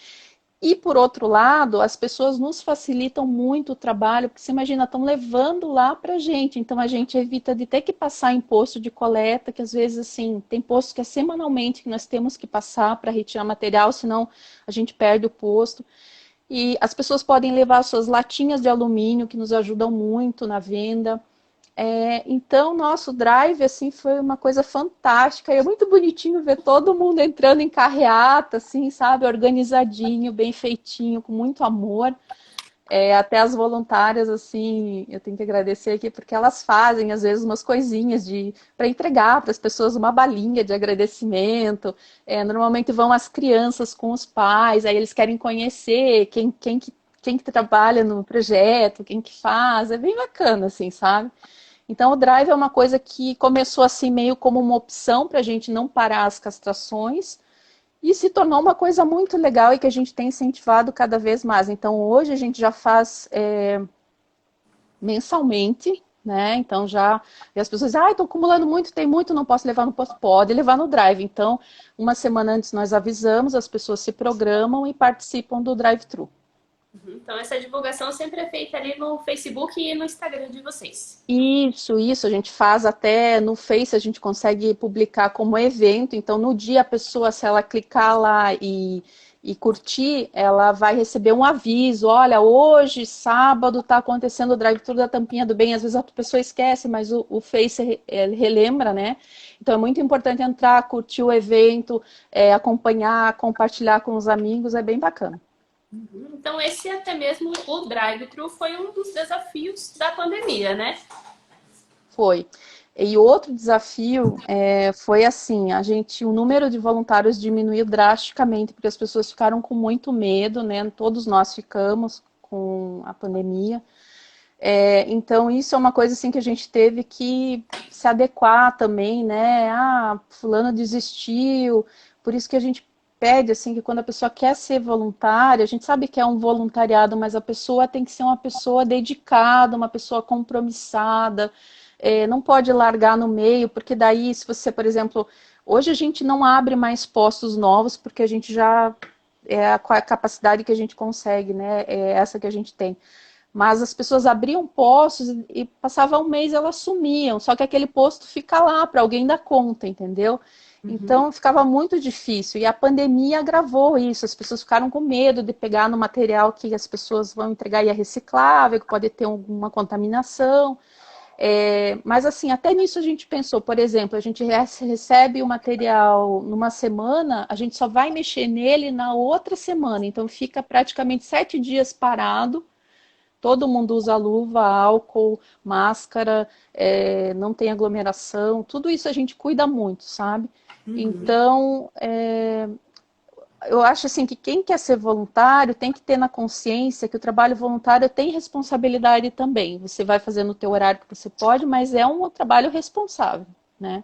E, por outro lado, as pessoas nos facilitam muito o trabalho, porque você imagina, estão levando lá para a gente. Então, a gente evita de ter que passar em posto de coleta, que às vezes, assim, tem posto que é semanalmente que nós temos que passar para retirar material, senão a gente perde o posto. E as pessoas podem levar suas latinhas de alumínio, que nos ajudam muito na venda. Então, nosso drive assim foi uma coisa fantástica. E é muito bonitinho ver todo mundo entrando em carreata, assim, sabe, organizadinho, bem feitinho, com muito amor. Até as voluntárias, assim, eu tenho que agradecer aqui porque elas fazem às vezes umas coisinhas de para entregar para as pessoas uma balinha de agradecimento. Normalmente vão as crianças com os pais, aí eles querem conhecer quem que trabalha no projeto, quem que faz. É bem bacana, assim, sabe? Então, o drive é uma coisa que começou assim meio como uma opção para a gente não parar as castrações e se tornou uma coisa muito legal e que a gente tem incentivado cada vez mais. Então, hoje a gente já faz mensalmente, né? Então, já e as pessoas dizem, ah, estou acumulando muito, tem muito, não posso levar no posto. Pode levar no drive. Então, uma semana antes nós avisamos, as pessoas se programam e participam do drive-thru. Então, essa divulgação sempre é feita ali no Facebook e no Instagram de vocês. Isso, a gente faz até no Face, a gente consegue publicar como evento, então no dia a pessoa, se ela clicar lá e curtir, ela vai receber um aviso, olha, hoje, sábado, está acontecendo o drive-thru da Tampinha do Bem, às vezes a pessoa esquece, mas o Face relembra, né? Então é muito importante entrar, curtir o evento, acompanhar, compartilhar com os amigos, é bem bacana. Então, esse até mesmo o drive-thru foi um dos desafios da pandemia, né? Foi. E outro desafio foi assim, o número de voluntários diminuiu drasticamente, porque as pessoas ficaram com muito medo, né? Todos nós ficamos com a pandemia. Então, isso é uma coisa assim que a gente teve que se adequar também, né? Ah, fulano desistiu. Por isso que a gente pede assim que quando a pessoa quer ser voluntária, a gente sabe que é um voluntariado, mas a pessoa tem que ser uma pessoa dedicada, uma pessoa compromissada, não pode largar no meio, porque daí, se você, por exemplo, hoje a gente não abre mais postos novos, porque a gente já a capacidade que a gente consegue, né? É essa que a gente tem. Mas as pessoas abriam postos e passava um mês elas sumiam. Só que aquele posto fica lá para alguém dar conta, entendeu? Então ficava muito difícil. E a pandemia agravou isso. As pessoas ficaram com medo de pegar no material que as pessoas vão entregar e é reciclável, que pode ter alguma contaminação. Mas assim, até nisso a gente pensou, por exemplo, a gente recebe o material numa semana, a gente só vai mexer nele na outra semana. Então fica praticamente 7 dias parado. Todo mundo usa luva, álcool, máscara, não tem aglomeração, tudo isso a gente cuida muito, sabe? Então, eu acho assim que quem quer ser voluntário tem que ter na consciência que o trabalho voluntário tem responsabilidade também. Você vai fazer no teu horário que você pode, mas é um trabalho responsável, né?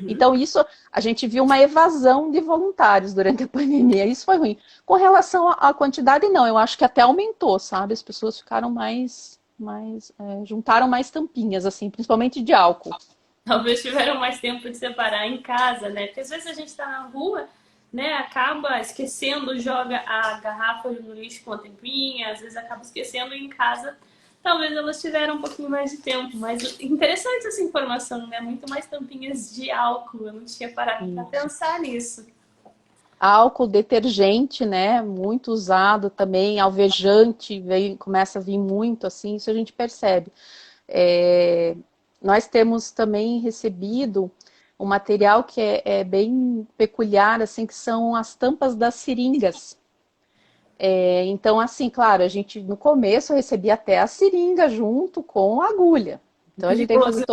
Então, isso, a gente viu uma evasão de voluntários durante a pandemia. Isso foi ruim. Com relação à quantidade, não. Eu acho que até aumentou, sabe? As pessoas ficaram juntaram mais tampinhas, assim, principalmente de álcool. Talvez tiveram mais tempo de separar em casa, né? Porque às vezes a gente está na rua, né? Acaba esquecendo, joga a garrafa no lixo com a tampinha, às vezes acaba esquecendo e em casa. Talvez elas tiveram um pouquinho mais de tempo, mas interessante essa informação, né? Muito mais tampinhas de álcool. Eu não tinha parado para pensar nisso. Álcool, detergente, né? Muito usado também, alvejante, começa a vir muito, assim, isso a gente percebe. Nós temos também recebido um material que é bem peculiar, assim, que são as tampas das seringas. Então, assim, claro, a gente no começo recebia até a seringa junto com a agulha. Então a gente tem que fazer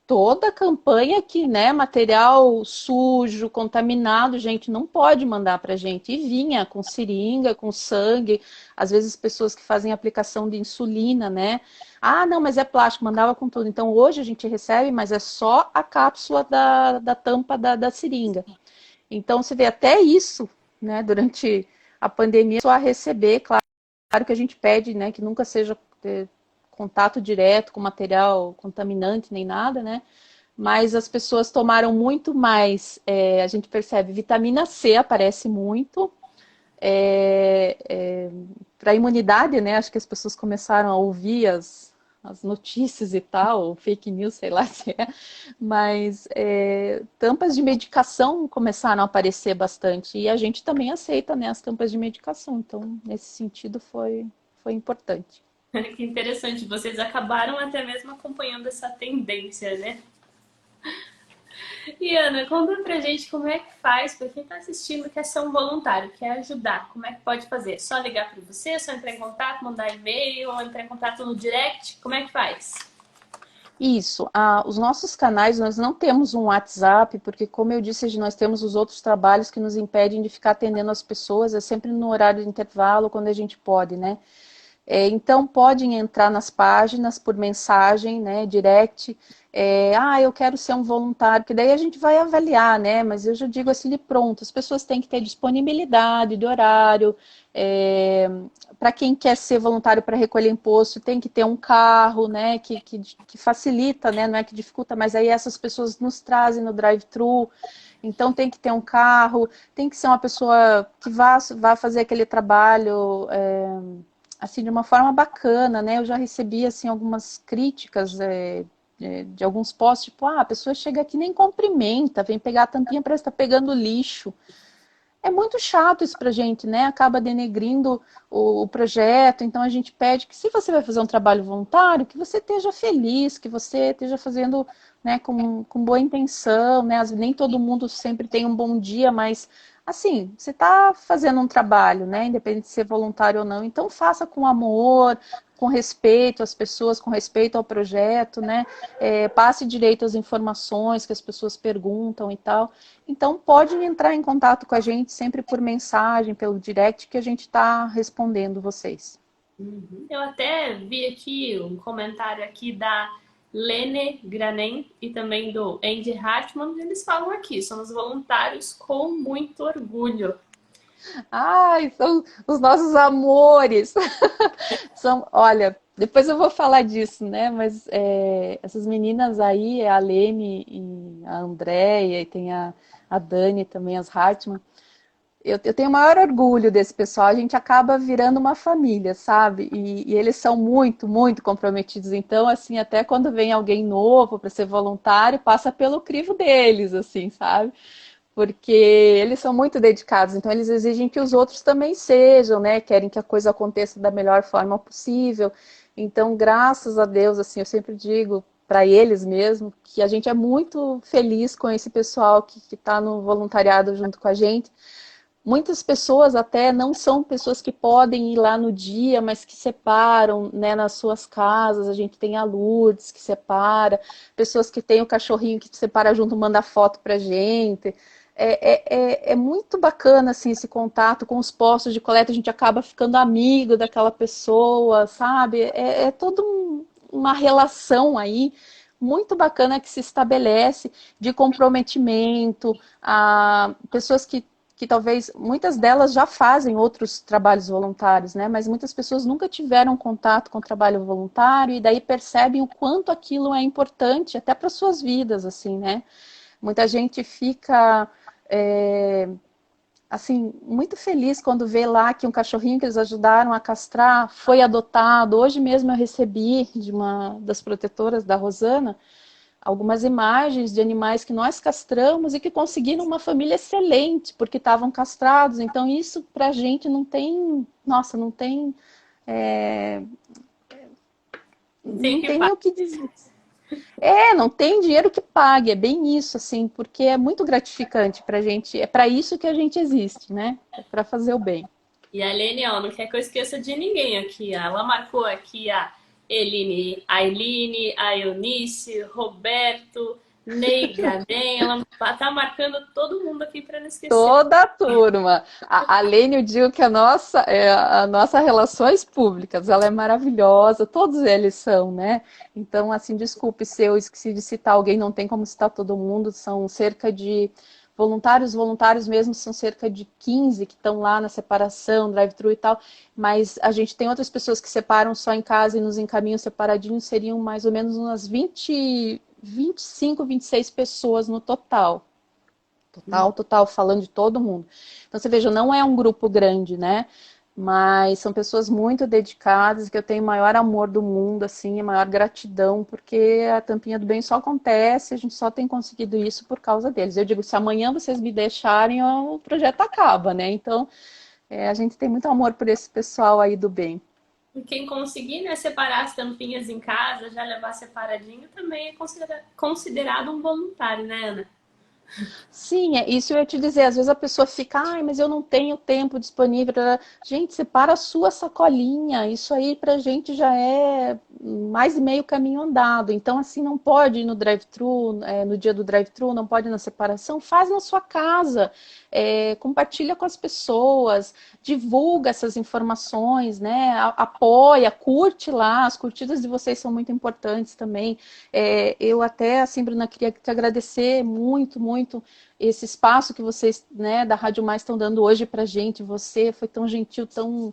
toda a campanha que, né, material sujo, contaminado, gente, não pode mandar pra gente. E vinha com seringa, com sangue, às vezes pessoas que fazem aplicação de insulina, né? Ah, não, mas é plástico, mandava com tudo. Então hoje a gente recebe, mas é só a cápsula da tampa da seringa. Então você vê até isso, né, durante a pandemia, só a receber, claro que a gente pede, né, que nunca seja contato direto com material contaminante nem nada, né? Mas as pessoas tomaram muito mais, a gente percebe, vitamina C aparece muito, para a imunidade, né? Acho que as pessoas começaram a ouvir as notícias e tal, fake news, sei lá se é, mas tampas de medicação começaram a aparecer bastante, e a gente também aceita, né, as tampas de medicação, então nesse sentido foi importante. Que interessante, vocês acabaram até mesmo acompanhando essa tendência, né? E Ana, conta pra gente como é que faz pra quem tá assistindo, quer ser um voluntário, quer ajudar, como é que pode fazer? Só ligar pra você, só entrar em contato, mandar e-mail, ou entrar em contato no direct, como é que faz? Isso, os nossos canais, nós não temos um WhatsApp, porque como eu disse, nós temos os outros trabalhos que nos impedem de ficar atendendo as pessoas, é sempre no horário de intervalo, quando a gente pode, né? Então, podem entrar nas páginas por mensagem, né, direct, eu quero ser um voluntário, que daí a gente vai avaliar, né, mas eu já digo assim de pronto, as pessoas têm que ter disponibilidade de horário, para quem quer ser voluntário para recolher imposto, tem que ter um carro, né, que facilita, né, não é que dificulta, mas aí essas pessoas nos trazem no drive-thru. Então tem que ter um carro, tem que ser uma pessoa que vá fazer aquele trabalho assim de uma forma bacana, né? Eu já recebi assim algumas críticas de alguns posts, tipo, a pessoa chega aqui e nem cumprimenta, vem pegar a tampinha, parece estar pegando lixo. É muito chato isso pra gente, né? Acaba denegrindo o projeto. Então a gente pede que, se você vai fazer um trabalho voluntário, que você esteja feliz, que você esteja fazendo, né, com boa intenção, né? Nem todo mundo sempre tem um bom dia, mas assim, você está fazendo um trabalho, né? Independente de ser voluntário ou não, então faça com amor, com respeito às pessoas, com respeito ao projeto, né? Passe direito as informações que as pessoas perguntam e tal. Então, pode entrar em contato com a gente sempre por mensagem, pelo direct, que a gente está respondendo vocês. Uhum. Eu até vi aqui um comentário aqui da Lene Granen e também do Andy Hartman. Eles falam aqui, somos voluntários com muito orgulho. Ai, são os nossos amores. Olha, depois eu vou falar disso, né? Mas essas meninas aí, a Lene e a Andréia, e tem a Dani também, as Hartman. Eu tenho o maior orgulho desse pessoal, a gente acaba virando uma família, sabe? E eles são muito, muito comprometidos. Então, assim, até quando vem alguém novo para ser voluntário, passa pelo crivo deles, assim, sabe? Porque eles são muito dedicados, então eles exigem que os outros também sejam, né? Querem que a coisa aconteça da melhor forma possível. Então, graças a Deus, assim, eu sempre digo para eles mesmo que a gente é muito feliz com esse pessoal que está no voluntariado junto com a gente. Muitas pessoas até não são pessoas que podem ir lá no dia, mas que separam, né, nas suas casas. A gente tem a Lourdes que separa, pessoas que têm o cachorrinho que separa junto, manda foto pra gente. É muito bacana assim, esse contato com os postos de coleta, a gente acaba ficando amigo daquela pessoa, sabe? É toda uma relação aí muito bacana que se estabelece de comprometimento, a pessoas que talvez muitas delas já fazem outros trabalhos voluntários, né? Mas muitas pessoas nunca tiveram contato com o trabalho voluntário e daí percebem o quanto aquilo é importante até para suas vidas, assim, né? Muita gente fica assim muito feliz quando vê lá que um cachorrinho que eles ajudaram a castrar foi adotado. Hoje mesmo eu recebi de uma das protetoras da Rosana algumas imagens de animais que nós castramos e que conseguiram uma família excelente, porque estavam castrados. Então, isso para a gente não tem, nossa, não tem, Tem não que tem nem o que dizer. Não tem dinheiro que pague, é bem isso, assim, porque é muito gratificante para a gente, é para isso que a gente existe, né? É para fazer o bem. E a Lene, ó, não quer que eu esqueça de ninguém aqui. Ela marcou aqui a Eline, a Eline, a Eunice, Roberto, Ney Graden. Ela tá marcando todo mundo aqui para não esquecer. Toda a turma. Além, eu digo que a nossa relações públicas, ela é maravilhosa, todos eles são, né? Então, assim, desculpe se eu esqueci de citar alguém, não tem como citar todo mundo, são cerca de voluntários mesmo, são cerca de 15 que estão lá na separação, drive-thru e tal, mas a gente tem outras pessoas que separam só em casa e nos encaminham separadinhos, seriam mais ou menos umas 25, 26 pessoas no total. Total, falando de todo mundo. Então, você veja, não é um grupo grande, né? Mas são pessoas muito dedicadas, que eu tenho o maior amor do mundo, assim, a maior gratidão, porque a Tampinha do Bem só acontece, a gente só tem conseguido isso por causa deles. Eu digo, se amanhã vocês me deixarem, o projeto acaba, né? Então, a gente tem muito amor por esse pessoal aí do bem. E quem conseguir, né, separar as tampinhas em casa, já levar separadinho, também é considerado um voluntário, né, Ana? Sim, isso eu ia te dizer. Às vezes a pessoa fica, ai, mas eu não tenho tempo disponível. Gente, separa a sua sacolinha. Isso aí pra gente já é mais de meio caminho andado. Então, assim, não pode ir no drive-thru, no dia do drive-thru, não pode ir na separação. Faz na sua casa. Compartilha com as pessoas, divulga essas informações, né? Apoia, curte lá. As curtidas de vocês são muito importantes também. Eu até, assim, Bruna, queria te agradecer muito, muito esse espaço que vocês, né, da Rádio Mais estão dando hoje pra gente. Você foi tão gentil, tão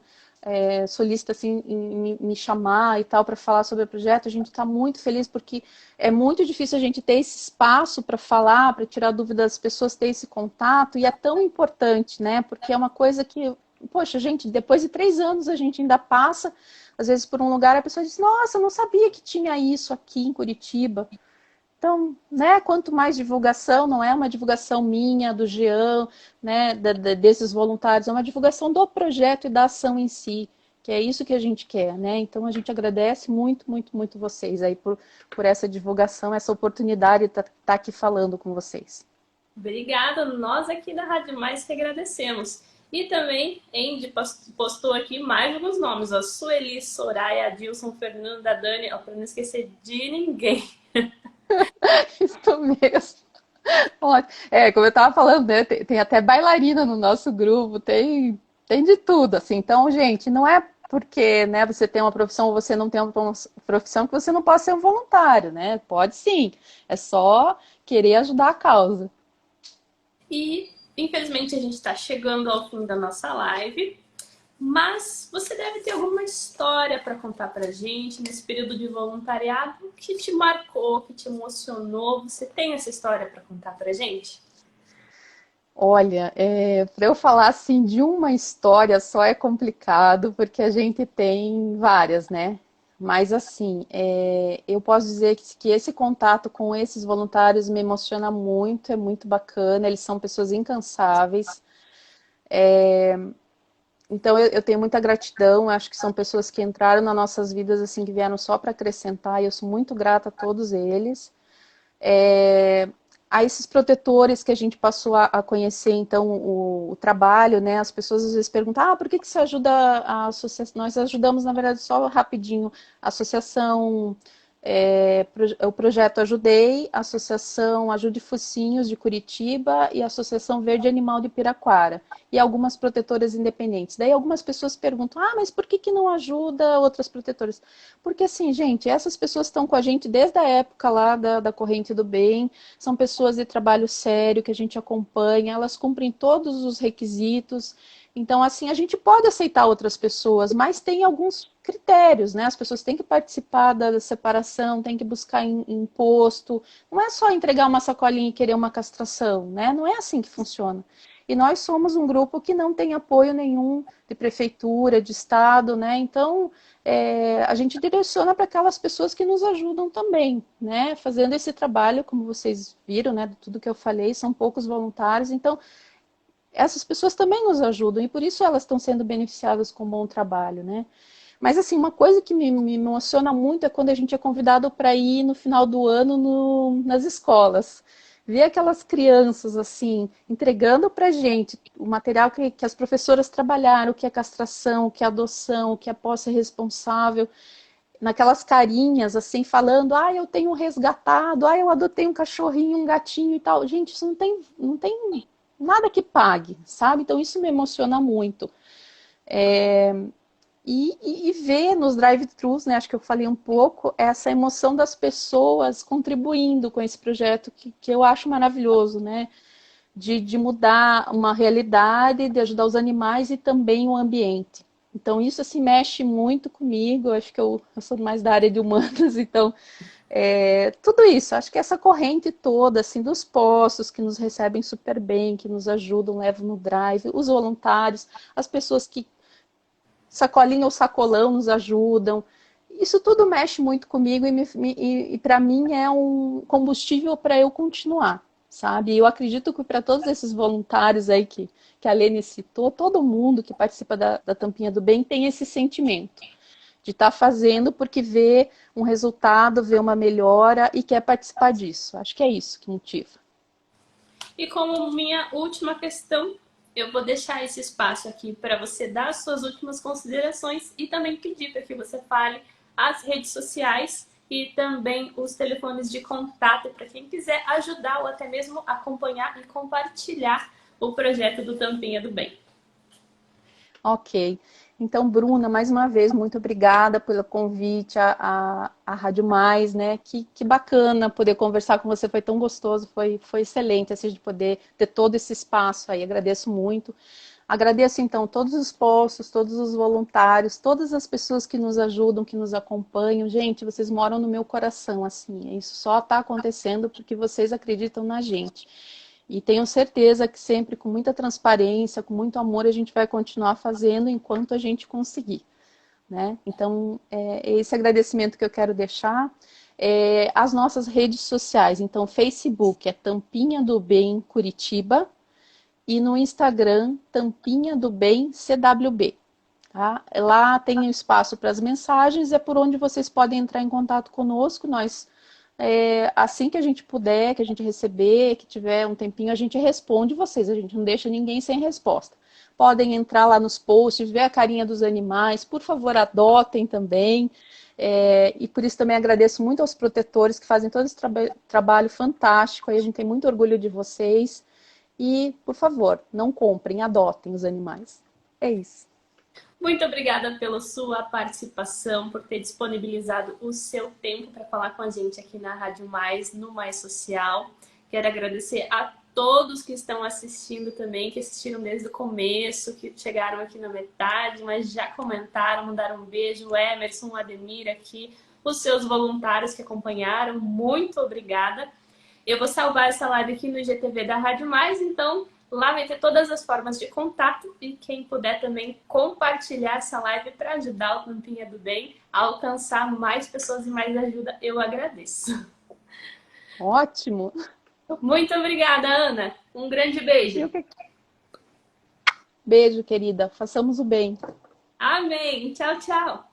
solista assim, em me chamar e tal para falar sobre o projeto, a gente está muito feliz porque é muito difícil a gente ter esse espaço para falar, para tirar dúvidas das pessoas, ter esse contato, e é tão importante, né? Porque é uma coisa que, poxa, gente, depois de 3 anos a gente ainda passa, às vezes por um lugar, a pessoa diz, nossa, eu não sabia que tinha isso aqui em Curitiba. Então, né, quanto mais divulgação, não é uma divulgação minha, do Jean, né, desses voluntários, é uma divulgação do projeto e da ação em si, que é isso que a gente quer, né? Então a gente agradece muito, muito, muito vocês aí por essa divulgação, essa oportunidade de estar aqui falando com vocês. Obrigada, nós aqui da Rádio Mais que agradecemos. E também, Andy postou aqui mais alguns nomes, ó, Sueli, Soraya, Adilson, Fernanda, Dani, ó, para não esquecer de ninguém. Isso mesmo. Como eu estava falando, né, tem até bailarina no nosso grupo, tem de tudo, assim. Então, gente, não é porque, né, você tem uma profissão ou você não tem uma profissão que você não pode ser um voluntário, né? Pode sim. É só querer ajudar a causa. E, infelizmente, a gente está chegando ao fim da nossa live. Mas você deve ter alguma história para contar para gente nesse período de voluntariado que te marcou, que te emocionou. Você tem essa história para contar para gente? Olha, para eu falar assim de uma história só é complicado, porque a gente tem várias, né? Mas assim, eu posso dizer que esse contato com esses voluntários me emociona muito, é muito bacana, eles são pessoas incansáveis. Então eu tenho muita gratidão, acho que são pessoas que entraram nas nossas vidas assim, que vieram só para acrescentar, e eu sou muito grata a todos eles. A esses protetores que a gente passou a conhecer, então, o trabalho, né? As pessoas às vezes perguntam, por que você ajuda a associação? Nós ajudamos, na verdade, só rapidinho, a associação, o projeto Ajudei, a associação Ajude Focinhos de Curitiba e a Associação Verde Animal de Piraquara, e algumas protetoras independentes. Daí algumas pessoas perguntam, mas por que não ajuda outras protetoras? Porque assim, gente, essas pessoas estão com a gente desde a época lá da Corrente do Bem, são pessoas de trabalho sério que a gente acompanha, elas cumprem todos os requisitos. Então, assim, a gente pode aceitar outras pessoas, mas tem alguns critérios, né? As pessoas têm que participar da separação, têm que buscar imposto. Não é só entregar uma sacolinha e querer uma castração, né? Não é assim que funciona. E nós somos um grupo que não tem apoio nenhum de prefeitura, de estado, né? Então, a gente direciona para aquelas pessoas que nos ajudam também, né? Fazendo esse trabalho, como vocês viram, né? De tudo que eu falei, são poucos voluntários, então essas pessoas também nos ajudam e por isso elas estão sendo beneficiadas com um bom trabalho, né? Mas assim, uma coisa que me emociona muito é quando a gente é convidado para ir no final do ano nas escolas. Ver aquelas crianças assim, entregando para a gente o material que as professoras trabalharam, o que é castração, o que é adoção, o que é posse responsável, naquelas carinhas assim, falando, eu tenho resgatado, eu adotei um cachorrinho, um gatinho e tal. Gente, isso não tem nada que pague, sabe? Então isso me emociona muito. E ver nos drive-thrus, né, acho que eu falei um pouco, essa emoção das pessoas contribuindo com esse projeto que eu acho maravilhoso, né? De mudar uma realidade, de ajudar os animais e também o ambiente. Então isso assim mexe muito comigo, acho que eu sou mais da área de humanas, então tudo isso, acho que essa corrente toda, assim, dos postos que nos recebem super bem, que nos ajudam, levam no drive, os voluntários, as pessoas que sacolinha ou sacolão nos ajudam. Isso tudo mexe muito comigo e para mim é um combustível para eu continuar, sabe? E eu acredito que para todos esses voluntários aí que a Lene citou, todo mundo que participa da Tampinha do Bem tem esse sentimento de estar fazendo porque vê um resultado, vê uma melhora e quer participar disso. Acho que é isso que motiva. E como minha última questão, eu vou deixar esse espaço aqui para você dar as suas últimas considerações e também pedir para que você fale as redes sociais e também os telefones de contato para quem quiser ajudar ou até mesmo acompanhar e compartilhar o projeto do Tampinha do Bem. Ok. Então, Bruna, mais uma vez, muito obrigada pelo convite à Rádio Mais, né? Que bacana poder conversar com você, foi tão gostoso, foi excelente, assim, de poder ter todo esse espaço aí, agradeço muito. Agradeço, então, todos os postos, todos os voluntários, todas as pessoas que nos ajudam, que nos acompanham. Gente, vocês moram no meu coração, assim. Isso só está acontecendo porque vocês acreditam na gente. E tenho certeza que sempre, com muita transparência, com muito amor, a gente vai continuar fazendo enquanto a gente conseguir, né? Então, é esse agradecimento que eu quero deixar. As nossas redes sociais, então, Facebook é Tampinha do Bem Curitiba, e no Instagram, Tampinha do Bem CWB. Tá? Lá tem um espaço para as mensagens, é por onde vocês podem entrar em contato conosco. Nós, assim que a gente puder, que a gente receber, que tiver um tempinho, a gente responde vocês, a gente não deixa ninguém sem resposta. Podem entrar lá nos posts, ver a carinha dos animais, por favor, adotem também. E por isso também agradeço muito aos protetores que fazem todo esse trabalho fantástico. Aí a gente tem muito orgulho de vocês. E, por favor, não comprem, adotem os animais. É isso. Muito obrigada pela sua participação, por ter disponibilizado o seu tempo para falar com a gente aqui na Rádio Mais, no Mais Social. Quero agradecer a todos que estão assistindo também, que assistiram desde o começo, que chegaram aqui na metade, mas já comentaram, mandaram um beijo. O Emerson, o Ademir aqui, os seus voluntários que acompanharam, muito obrigada. Eu vou salvar essa live aqui no IGTV da Rádio Mais, então lá vai ter todas as formas de contato e quem puder também compartilhar essa live para ajudar o Tampinha do Bem a alcançar mais pessoas e mais ajuda, eu agradeço. Ótimo! Muito obrigada, Ana. Um grande beijo. Beijo, querida. Façamos o bem. Amém. Tchau, tchau.